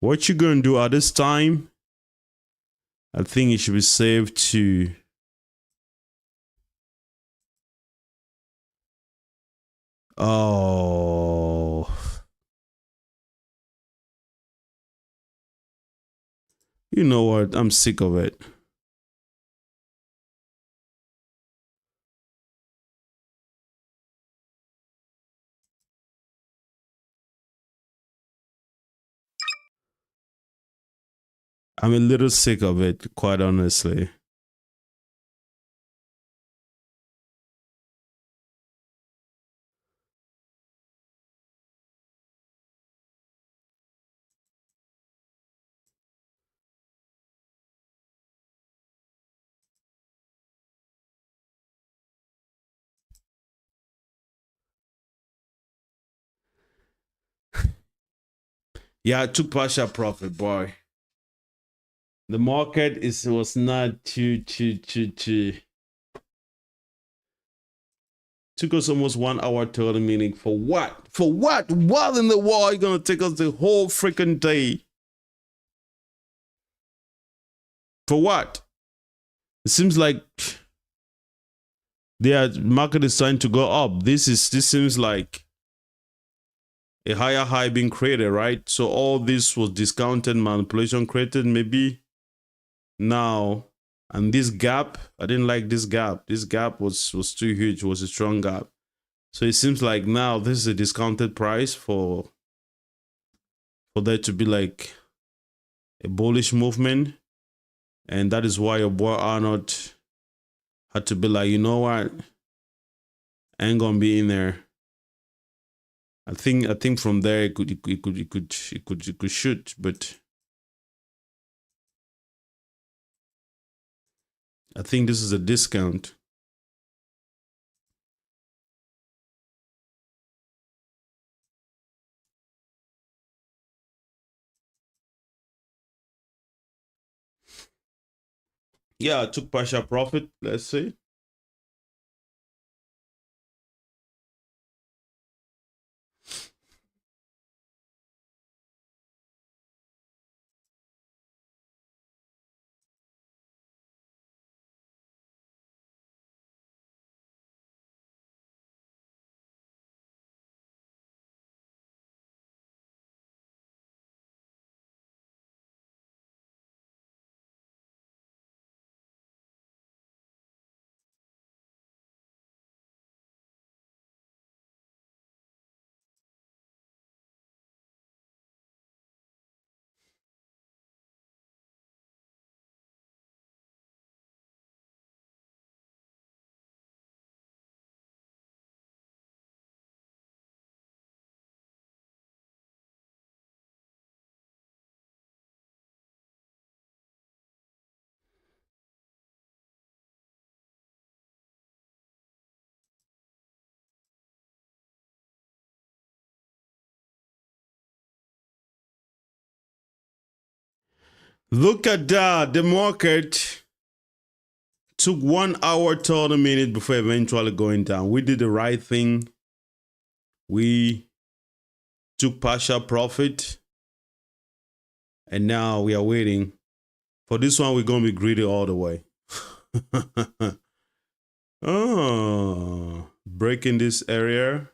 What you gonna do at this time? I think it should be saved to you know what? I'm sick of it. I'm a little sick of it, quite honestly. Yeah, I took partial profit, boy. The market was not too. Took us almost 1 hour total meeting for what? For what? What in the world are you gonna take us the whole freaking day? For what? It seems like the market is trying to go up. This seems like a higher high being created, right? So all this was discounted manipulation created, maybe now, and this gap, I didn't like this gap. This gap was too huge, was a strong gap. So it seems like now this is a discounted price for there to be like a bullish movement. And that is why your boy Arnold had to be like, you know what? I ain't gonna be in there. I think from there it could shoot, but I think this is a discount. Yeah, I took partial profit, let's say. Look at that. The market took 1 hour, 30 minutes before eventually going down. We did the right thing. We took partial profit. And now we are waiting. For this one, we're going to be greedy all the way. Oh, breaking this area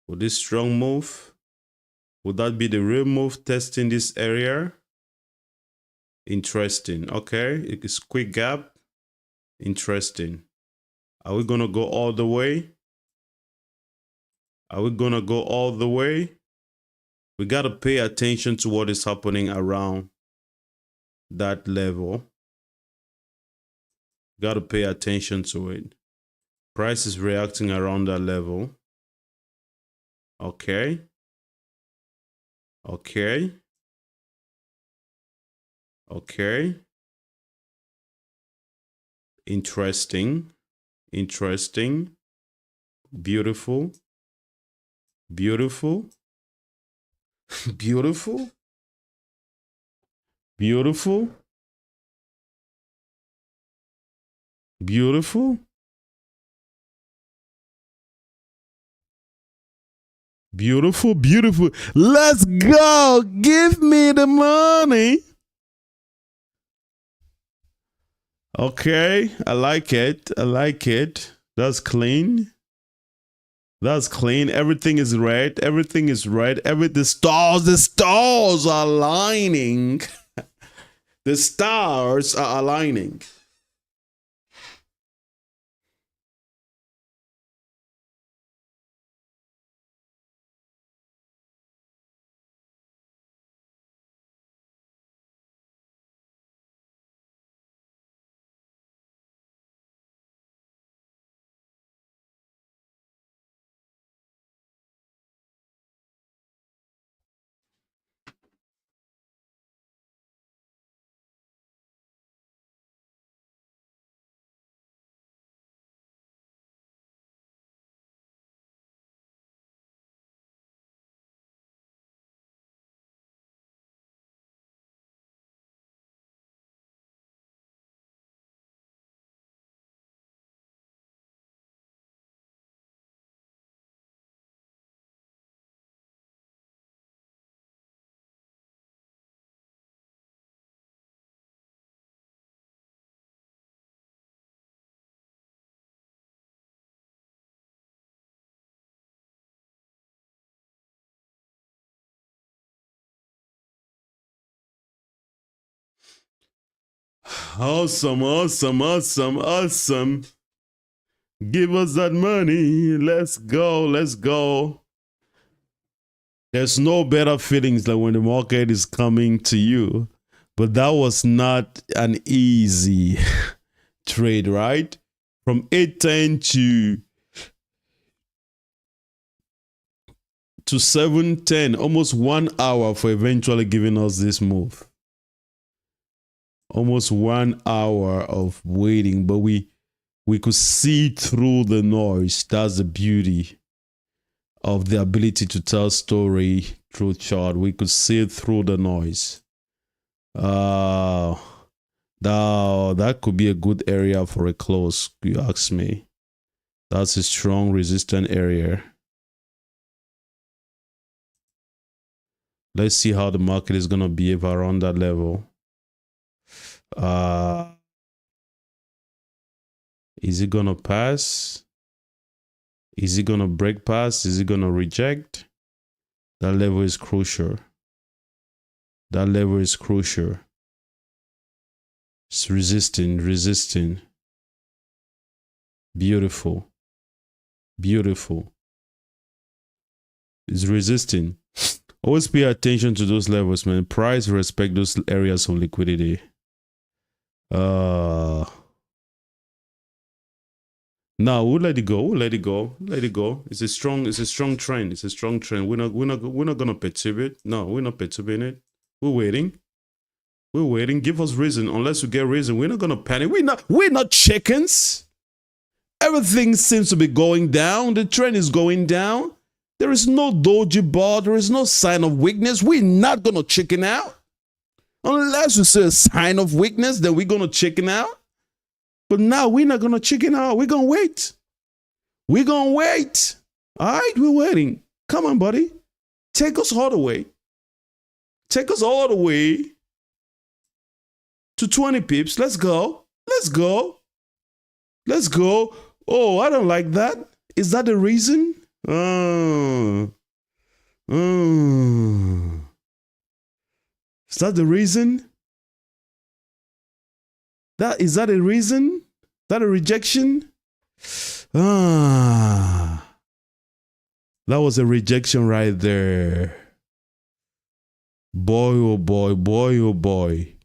with this strong move. Would that be the real move testing this area? Interesting. Okay, it's quick gap. Interesting. Are we gonna go all the way? Are we gonna go all the way? We gotta pay attention to what is happening around that level. Gotta pay attention to it. Price is reacting around that level. Okay. Okay. Okay. Interesting. Interesting. Beautiful. Beautiful. Beautiful. Beautiful. Beautiful. Beautiful. Beautiful. Let's go. Give me the money. Okay. I like it. I like it. That's clean. That's clean. Everything is red. Everything is red. The stars are aligning. The stars are aligning. Awesome, awesome, awesome, awesome. Give us that money. Let's go, let's go. There's no better feelings than when the market is coming to you. But that was not an easy trade, right? From 810 to 710, almost 1 hour for eventually giving us this move. Almost 1 hour of waiting, but we could see through the noise. That's the beauty of the ability to tell story through chart. We could see through the noise. That could be a good area for a close, you ask me. That's a strong resistant area. Let's see how the market is going to behave around that level. Is it going to pass? Is it going to break past? Is it going to reject? That level is crucial. That level is crucial. It's resisting. Beautiful. Beautiful. It's resisting. Always pay attention to those levels, man. Price respect those areas of liquidity. Now we'll let it go. Let it go. It's a strong trend. We're not gonna perturb it. No, we're not perturbing it. We're waiting. Give us reason. Unless we get reason, we're not gonna panic. We're not chickens. Everything seems to be going down. The trend is going down. There is no doji bar. There is no sign of weakness. We're not gonna chicken out. Unless we see a sign of weakness, then we're gonna chicken out. But now we're not gonna chicken out. We're gonna wait. All right, we're waiting. Come on, buddy. Take us all the way. To 20 pips. Let's go. Oh, I don't like that. Is that the reason? Is that the reason? Is that a reason? Is that a rejection? That was a rejection right there. Boy, oh boy.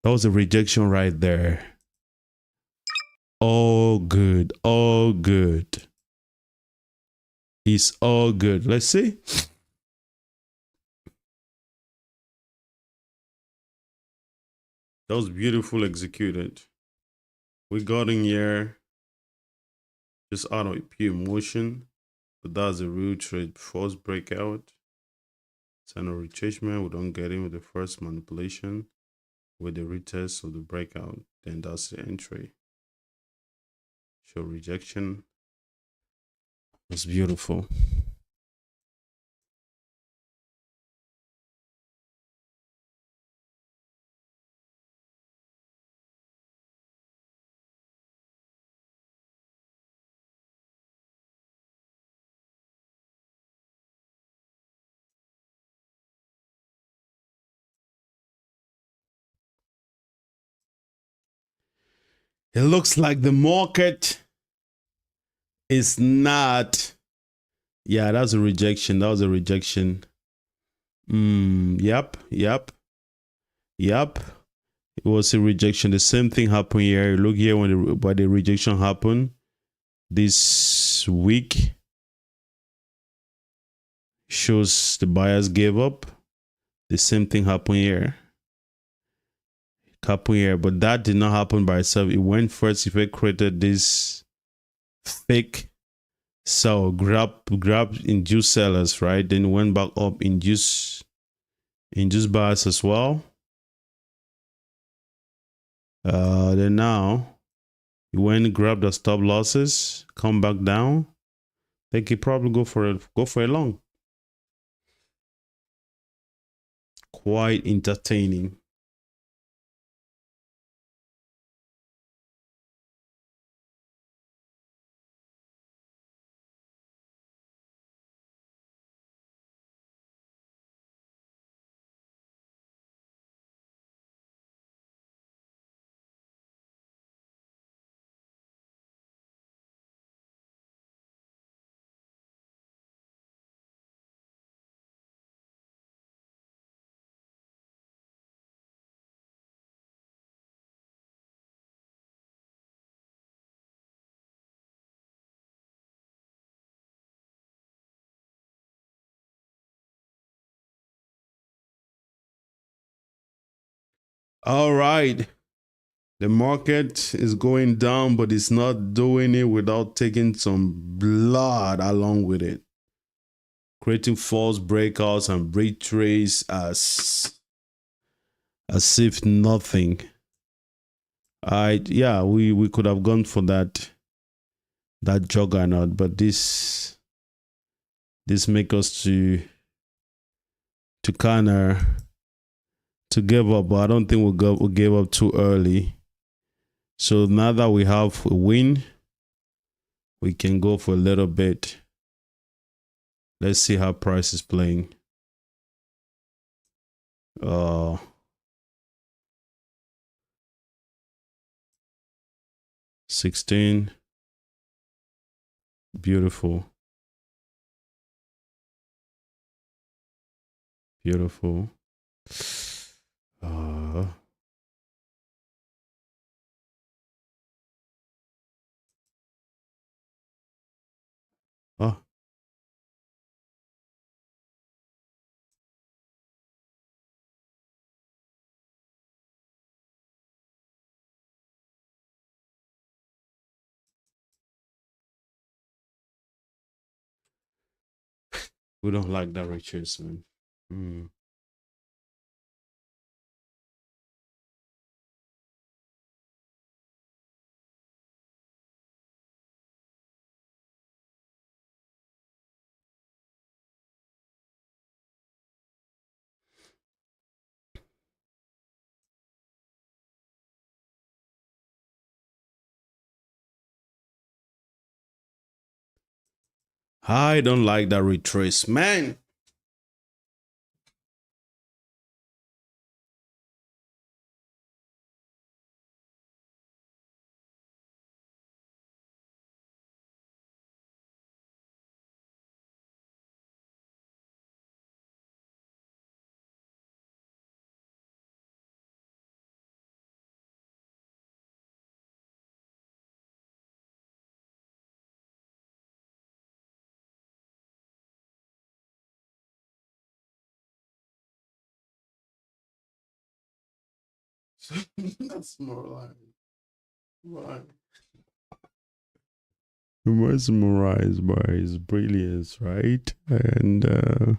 That was a rejection right there. All good. It's all good. Let's see. That was beautiful executed. We got in here just out of pure emotion, but that's a real trade. First breakout, sign of retracement. We don't get in with the first manipulation. With the retest of the breakout, then that's the entry. Show rejection. It's beautiful. It looks like the market is not. Yeah, that's a rejection. That was a rejection. Yep. It was a rejection. The same thing happened here. Look here when the rejection happened this week. Shows the buyers gave up. The same thing happened here. But that did not happen by itself. It went first. If it created this fake sell, grab induced sellers, right? Then went back up, induced buyers as well. Then now you went and grabbed the stop losses, come back down. They could probably go for a long. Quite entertaining. All right. The market is going down, but it's not doing it without taking some blood along with it. Creating false breakouts and retrace as if nothing. Yeah, we could have gone for that juggernaut, but this make us to kind of to give up, but I don't think we gave up too early. So now that we have a win, we can go for a little bit. Let's see how price is playing. 16. Beautiful. Beautiful. We don't like that retracement. I don't like that retracement. That's more like mesmerized by his brilliance, right? And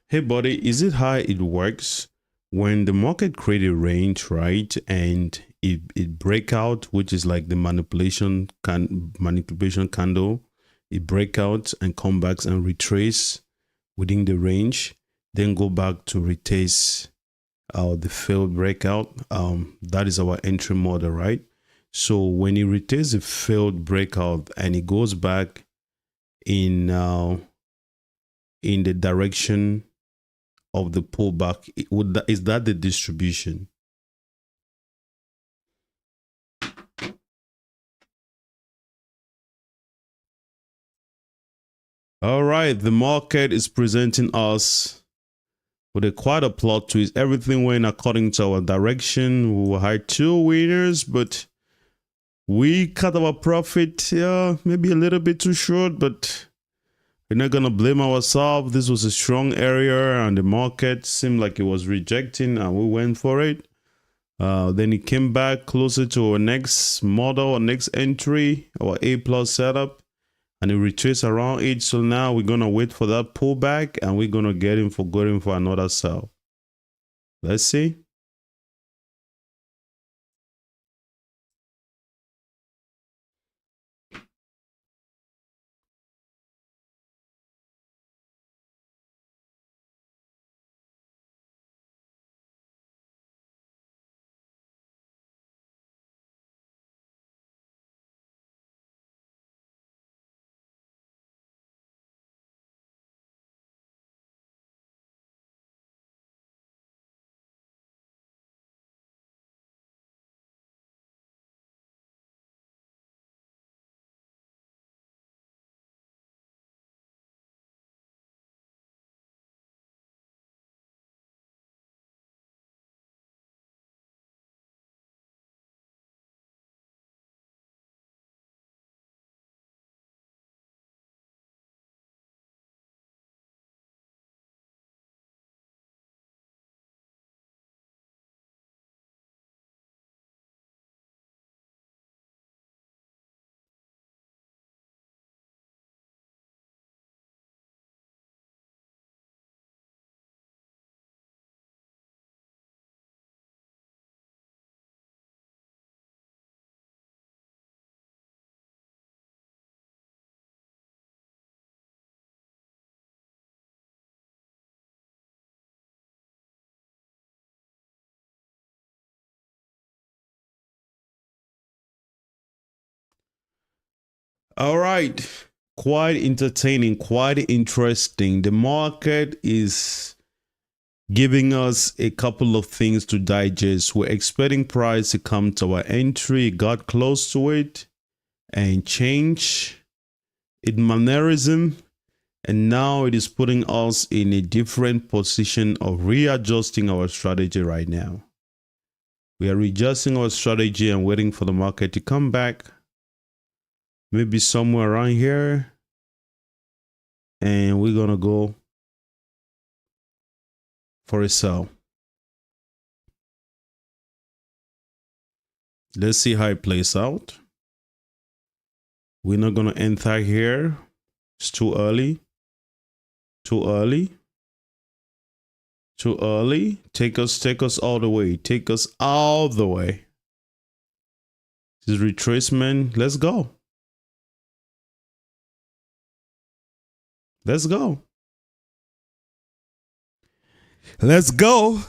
hey buddy, is it how it works when the market create a range, right? And it break out, which is like the manipulation candle. It break out and come back and retrace within the range, then go back to retrace the failed breakout. That is our entry model, right? So when it retraces a failed breakout and it goes back in the direction of the pullback, is that the distribution? All right, the market is presenting us with a quite a plot twist. Everything went according to our direction. We had two winners, but we cut our profit, yeah, maybe a little bit too short, but we're not gonna blame ourselves. This was a strong area and the market seemed like it was rejecting and we went for it. Then it came back closer to our next model, our next entry, our A plus setup, and it retraced around it. So now we're gonna wait for that pullback and we're gonna get in for going for another sell. Let's see. All right. Quite entertaining, quite interesting. The market is giving us a couple of things to digest. We're expecting price to come to our entry, got close to it and change in mannerism. And now it is putting us in a different position of readjusting our strategy right now. We are readjusting our strategy and waiting for the market to come back. Maybe somewhere around here. And we're going to go for a sell. Let's see how it plays out. We're not going to enter here. It's too early. Too early. Too early. Take us all the way. Take us all the way. This is retracement. Let's go. Let's go. Let's go.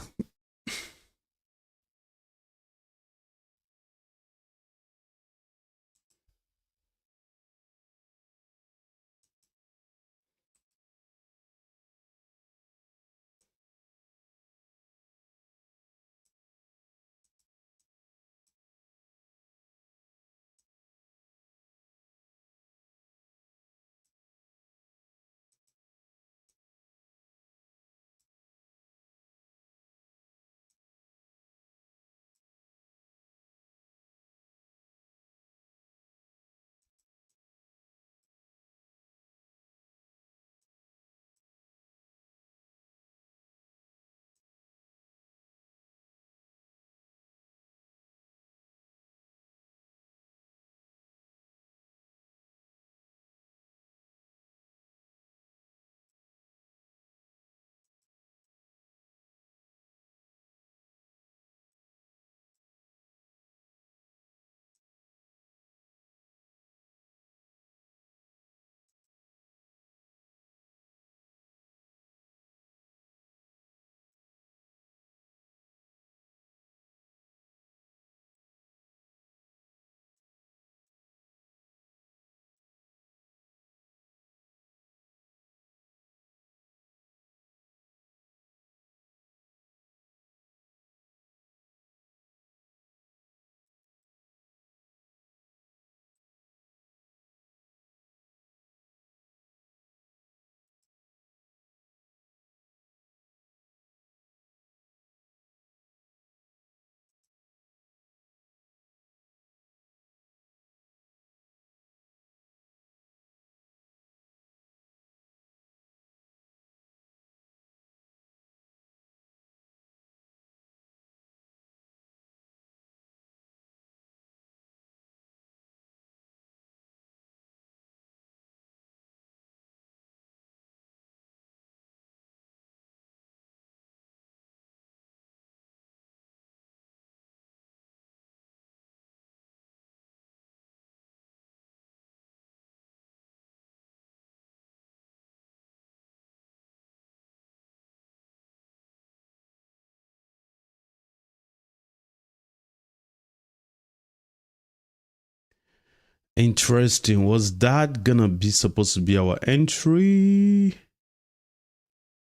Interesting. Was that gonna be supposed to be our entry?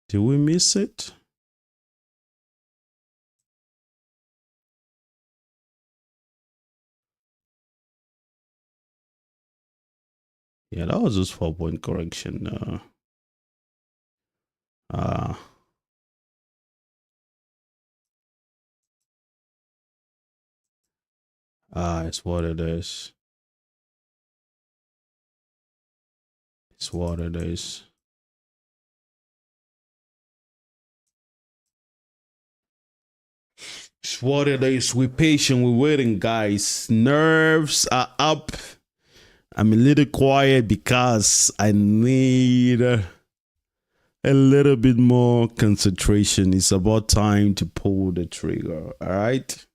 Did we miss it? Yeah, that was just 4-point correction. It's what it is. It's what it is. It's what it is. We're patient. We're waiting, guys. Nerves are up. I'm a little quiet because I need a little bit more concentration. It's about time to pull the trigger. All right.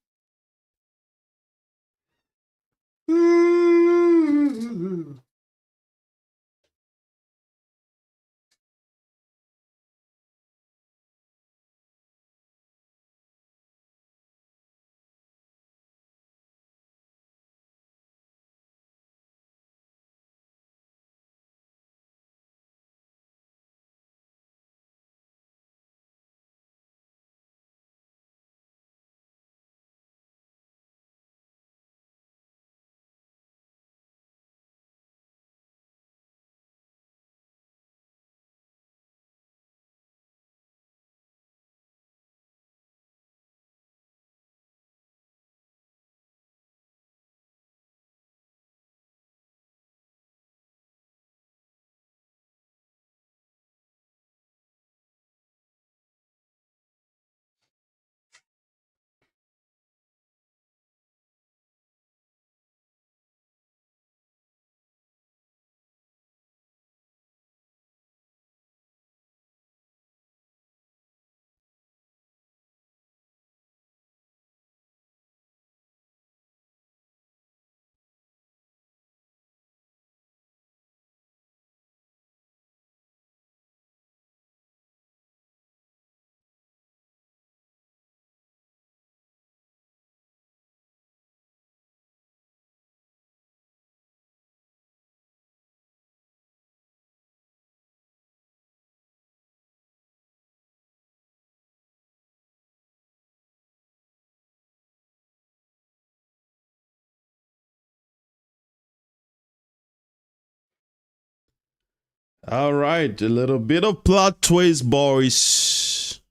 All right, a little bit of plot twist, boys.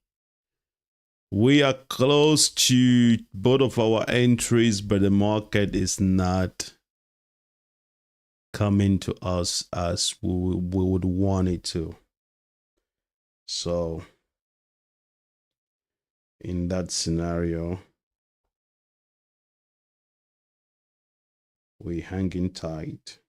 We are close to both of our entries, but the market is not coming to us as we would want it to. So, in that scenario, we hanging tight.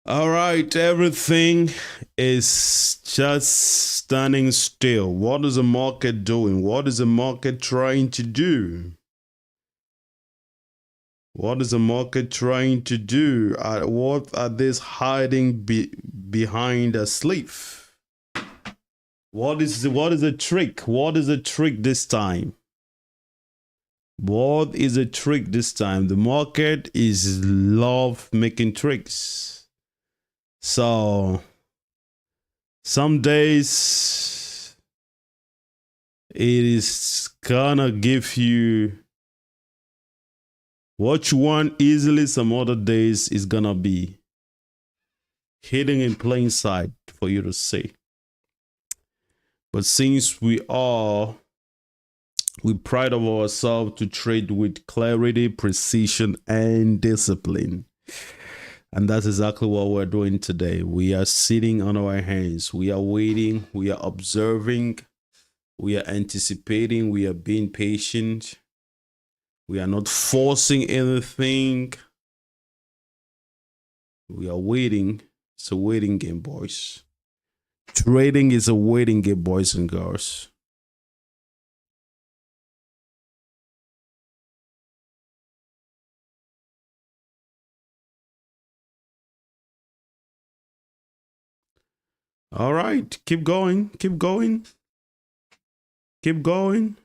All right, everything is just standing still. What is the market doing? What is the market trying to do? What is the market trying to do? What are they hiding behind a sleeve? What is the trick? What is the trick this time? What is the trick this time? The market is love making tricks. So some days it is gonna give you what you want easily. Some other days is gonna be hidden in plain sight for you to see. But since we pride of ourselves to trade with clarity, precision, and discipline, And that's exactly what we're doing today. We are sitting on our hands. We are waiting. We are observing. We are anticipating. We are being patient. We are not forcing anything. We are waiting. It's a waiting game, boys. Trading is a waiting game, boys and girls. All right, keep going, keep going, keep going.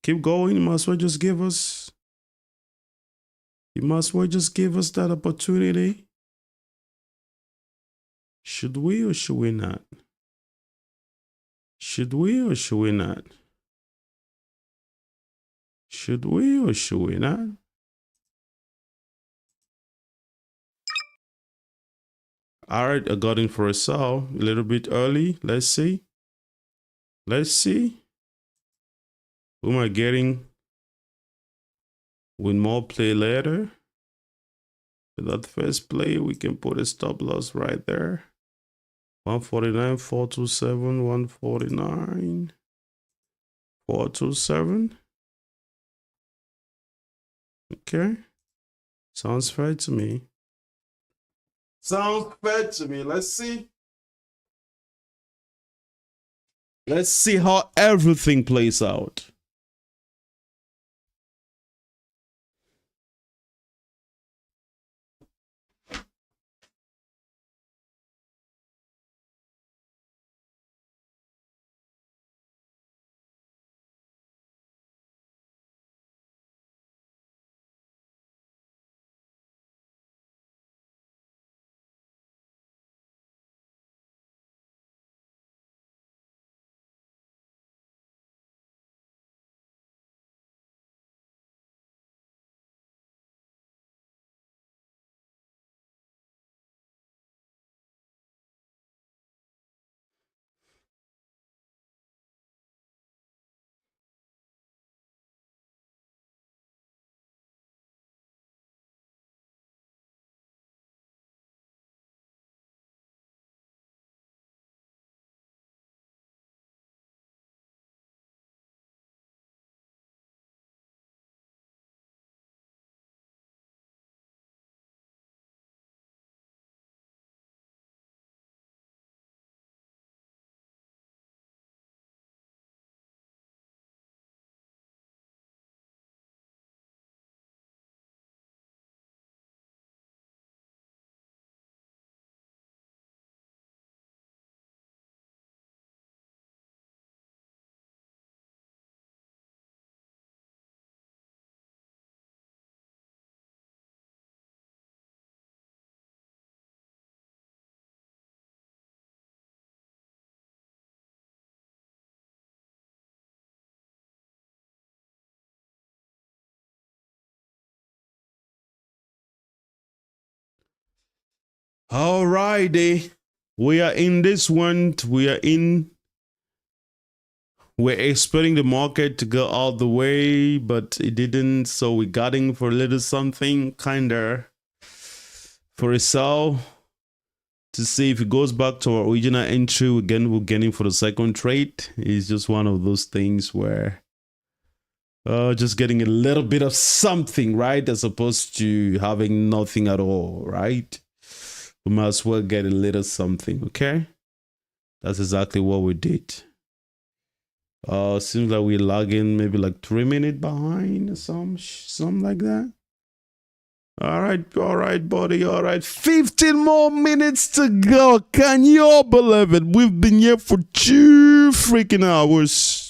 Keep going. You might as well just give us. You might as well just give us that opportunity. Should we or should we not? Should we or should we not? Should we or should we not? All right, I got in for a sell a little bit early. Let's see. Let's see. Who am I getting with more play later? With that first play, we can put a stop loss right there. 149, 427, 149, 427. Okay. Sounds fair to me. Sounds fair to me. Let's see. Let's see how everything plays out. All righty. We are in this one. We're expecting the market to go all the way, but it didn't. So we got in for a little something, kinda for a sell to see if it goes back to our original entry. Again, we're getting for the second trade. It's just one of those things where just getting a little bit of something, right? As opposed to having nothing at all, right? We might as well get a little something, okay? That's exactly what we did. Seems like we're lagging maybe like 3 minutes behind or something like that. All right, buddy. All right, 15 more minutes to go. Can you all believe it? We've been here for 2 freaking hours.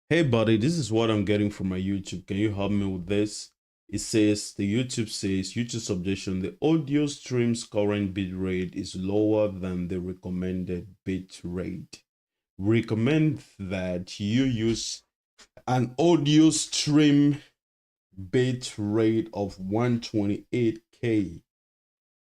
Hey, buddy, this is what I'm getting from my YouTube. Can you help me with this? It says, YouTube suggestion, the audio stream's current bit rate is lower than the recommended bit rate. Recommend that you use an audio stream bit rate of 128K.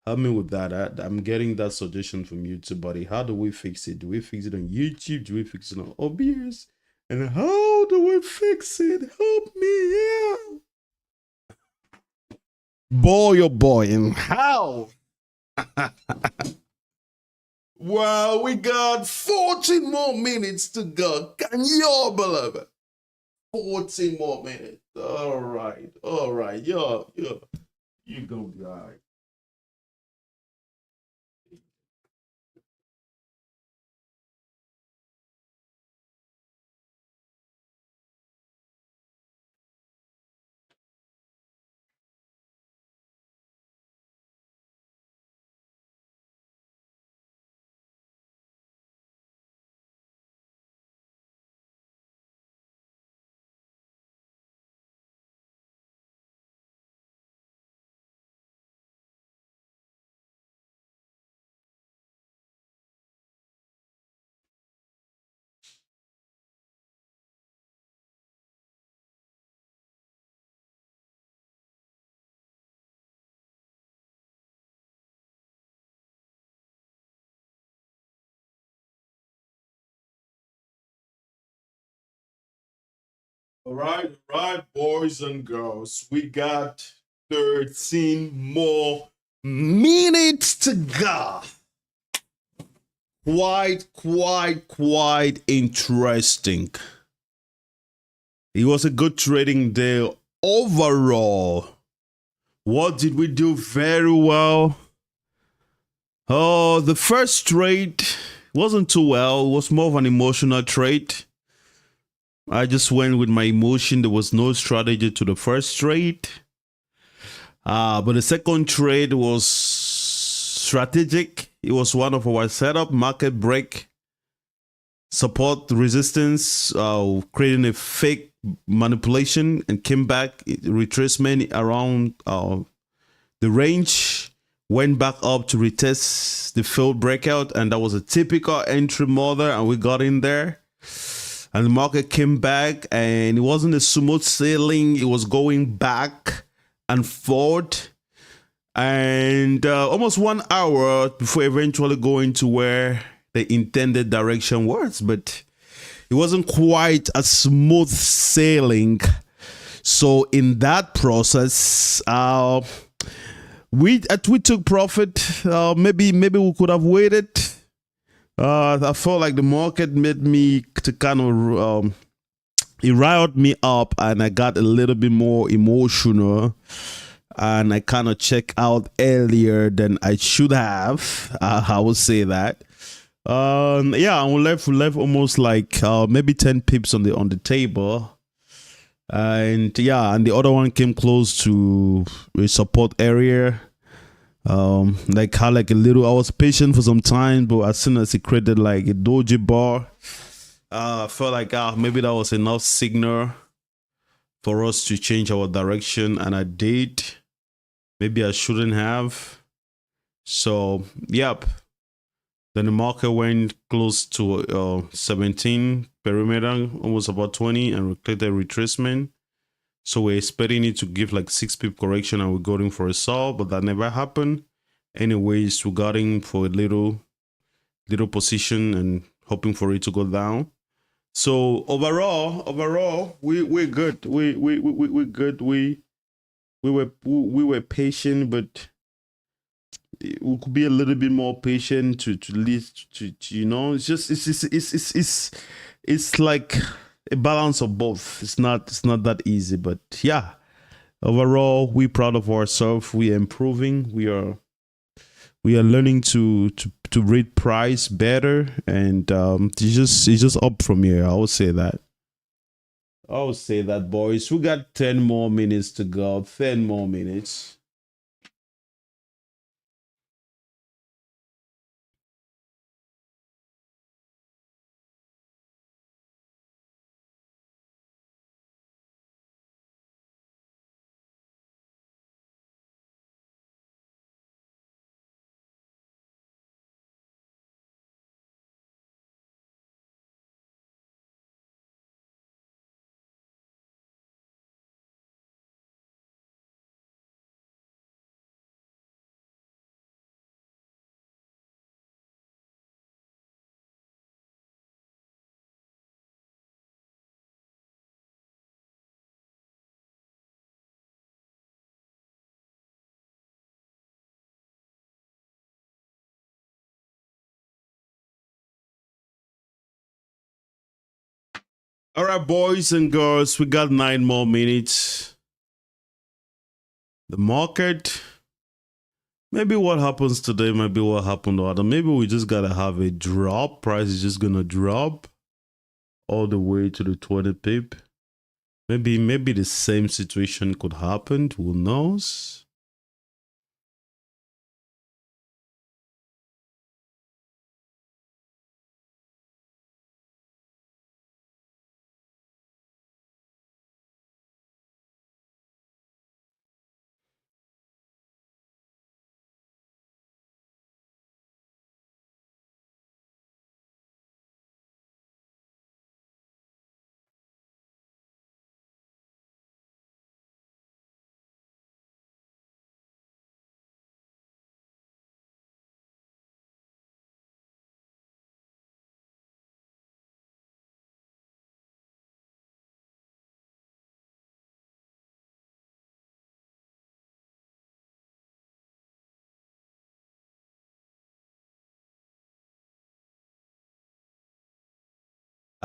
Help me with that. I'm getting that suggestion from YouTube, buddy. How do we fix it? Do we fix it on YouTube? Do we fix it on OBS? And how do we fix it? Help me out. Boy, oh boy, and how? Well, we got 14 more minutes to go. Can you all believe it? 14 more minutes. All right. Yo, you go, guys. All right, boys and girls. We got 13 more minutes to go. Quite interesting. It was a good trading day overall. What did we do very well? Oh, the first trade wasn't too well. It was more of an emotional trade. I just went with my emotion. There was no strategy to the first trade. But the second trade was strategic. It was one of our setup, market break, support, resistance, creating a fake manipulation, and came back, retracement around the range, went back up to retest the failed breakout, and that was a typical entry model, and we got in there. And the market came back, and it wasn't a smooth sailing. It was going back and forth. And almost 1 hour before eventually going to where the intended direction was. But it wasn't quite a smooth sailing. So in that process, we took profit. Maybe we could have waited. I felt like the market made me to kind of it riled me up, and I got a little bit more emotional, and I kind of checked out earlier than I should have. I would say that. Yeah, we left almost like maybe 10 pips on the table, and yeah, and the other one came close to a support area. Like how like a little, I was patient for some time, but as soon as it created like a doji bar, I felt like maybe that was enough signal for us to change our direction, and I did. Maybe I shouldn't have. So yep. Then the market went close to 17 perimeter, almost about 20, and created a retracement. So we're expecting it to give like 6 pip correction, and we're going for a sell, but that never happened. Anyways, we got in for a little position and hoping for it to go down. So overall, we're good. We're good. We were patient, but we could be a little bit more patient to lead to you know. It's just it's like a balance of both. It's not that easy, but yeah. Overall, we're proud of ourselves. We are improving. We are learning to read price better, and it's just up from here. I would say that. Boys. We got 10 more minutes to go. 10 more minutes. All right, boys and girls, we got 9 more minutes. The market, maybe what happens today, maybe what happened the other. Maybe we just gotta have a drop. Price is just gonna drop all the way to the 20 pip. Maybe the same situation could happen. Who knows?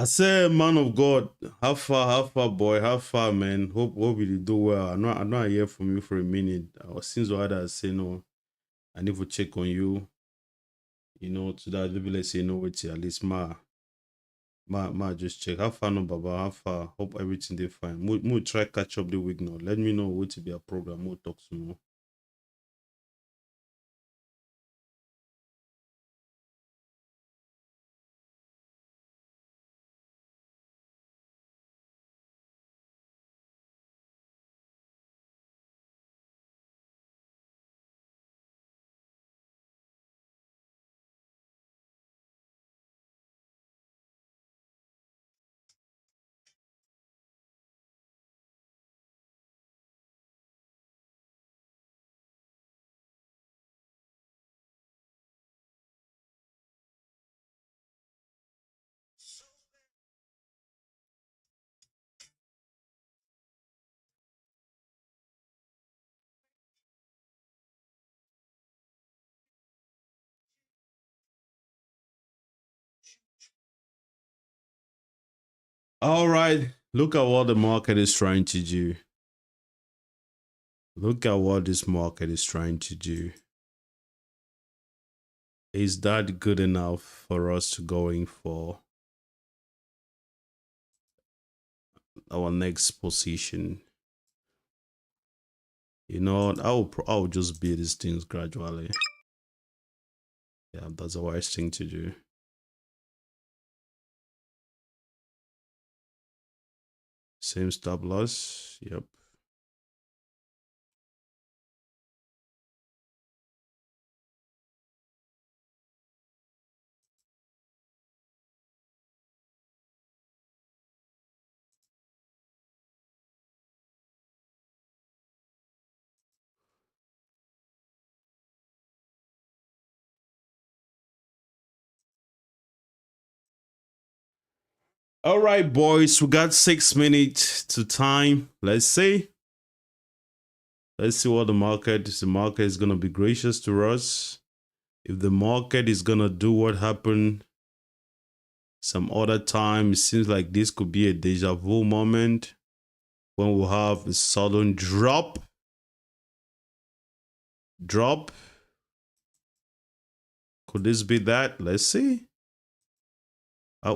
I say, man of God, how far, boy, how far, man. Hope you do well. I'm not here from you for a minute. Since what I say no, I need to check on you. You know, to that maybe let's say no wait at least ma just check. How far no baba, how far? Hope everything they fine. Mo try catch up the week now. Let me know what to be a program. We'll talk some more. All right. Look at what the market is trying to do. Look at what this market is trying to do. Is that good enough for us to going for our next position? You know, I'll just build these things gradually. Yeah, that's a wise thing to do. Same stop loss. Yep. All right, boys, we got 6 minutes to time. Let's see. Let's see what the market is. The market is gonna be gracious to us. If the market is gonna do what happened some other time, it seems like this could be a deja vu moment when we'll have a sudden drop. Could this be that? Let's see.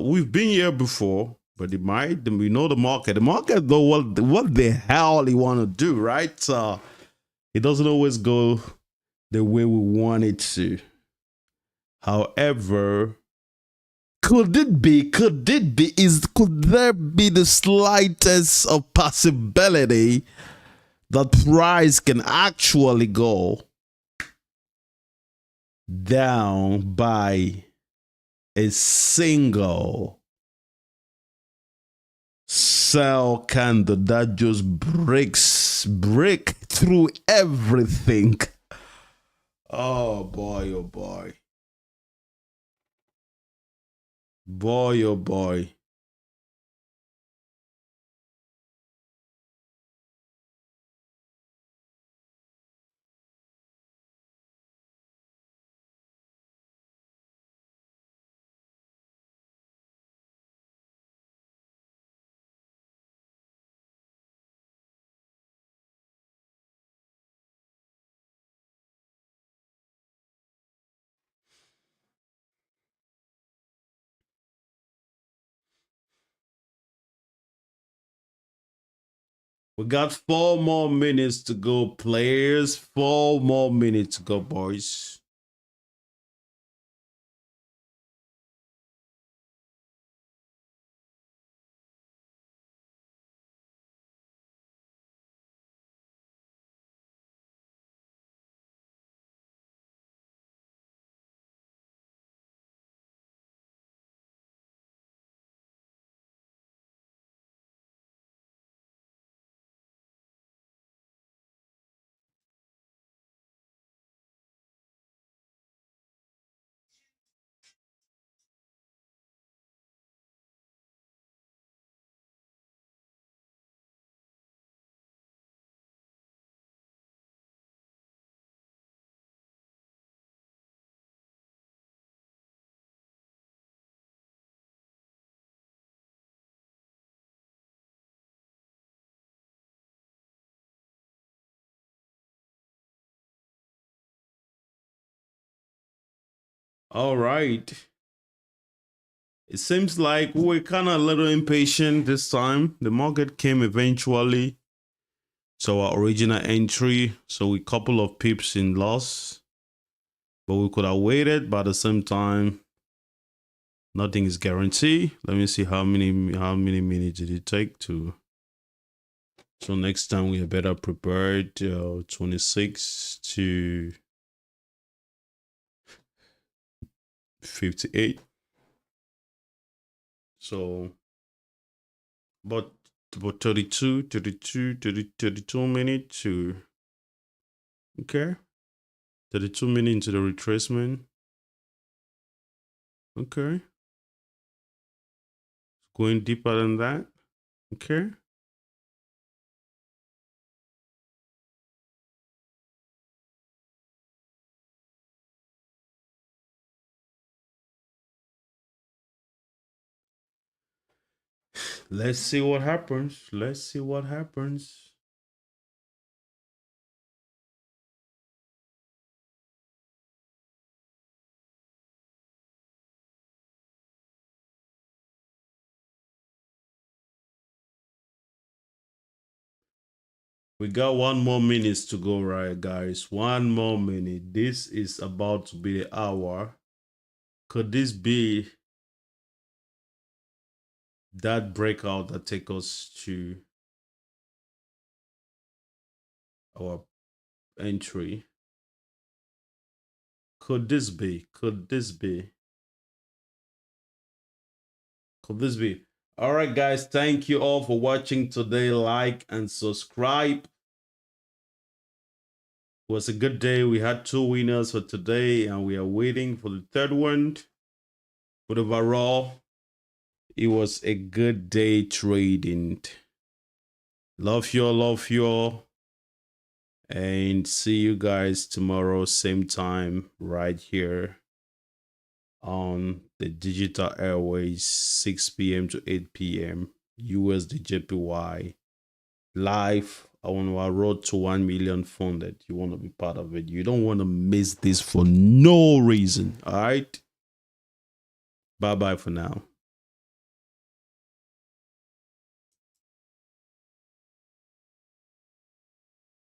We've been here before, but it might. We know the market. The market, though, what the hell he want to do, right? It doesn't always go the way we want it to. However, could there be the slightest of possibility that price can actually go down by a single sell candle that just break through everything? Oh boy, oh boy. Boy, oh boy. We got 4 more minutes to go, players. 4 more minutes to go, boys. All right. It seems like we're kind of a little impatient this time. The market came eventually. So our original entry, so we couple of pips in loss, but we could have waited. But at the same time, nothing is guaranteed. Let me see how many minutes did it take to. So next time we are better prepared. 26 to 58. So, but 32 minutes to, okay, 32 minutes into the retracement. Okay, going deeper than that. Okay, let's see what happens. Let's see what happens. We got 1 more minute to go, right, guys? 1 more minute. This is about to be the hour. Could this be that breakout that take us to our entry? Could this be? Could this be? Could this be? All right, guys. Thank you all for watching today. Like and subscribe. It was a good day. We had 2 winners for today, and we are waiting for the 3rd one. But overall, it was a good day trading. Love you all. Love you all. And see you guys tomorrow, same time, right here on the digital airways, 6 p.m. to 8 p.m. USDJPY live on our road to 1 million funded. You want to be part of it. You don't want to miss this for no reason. All right. Bye bye for now.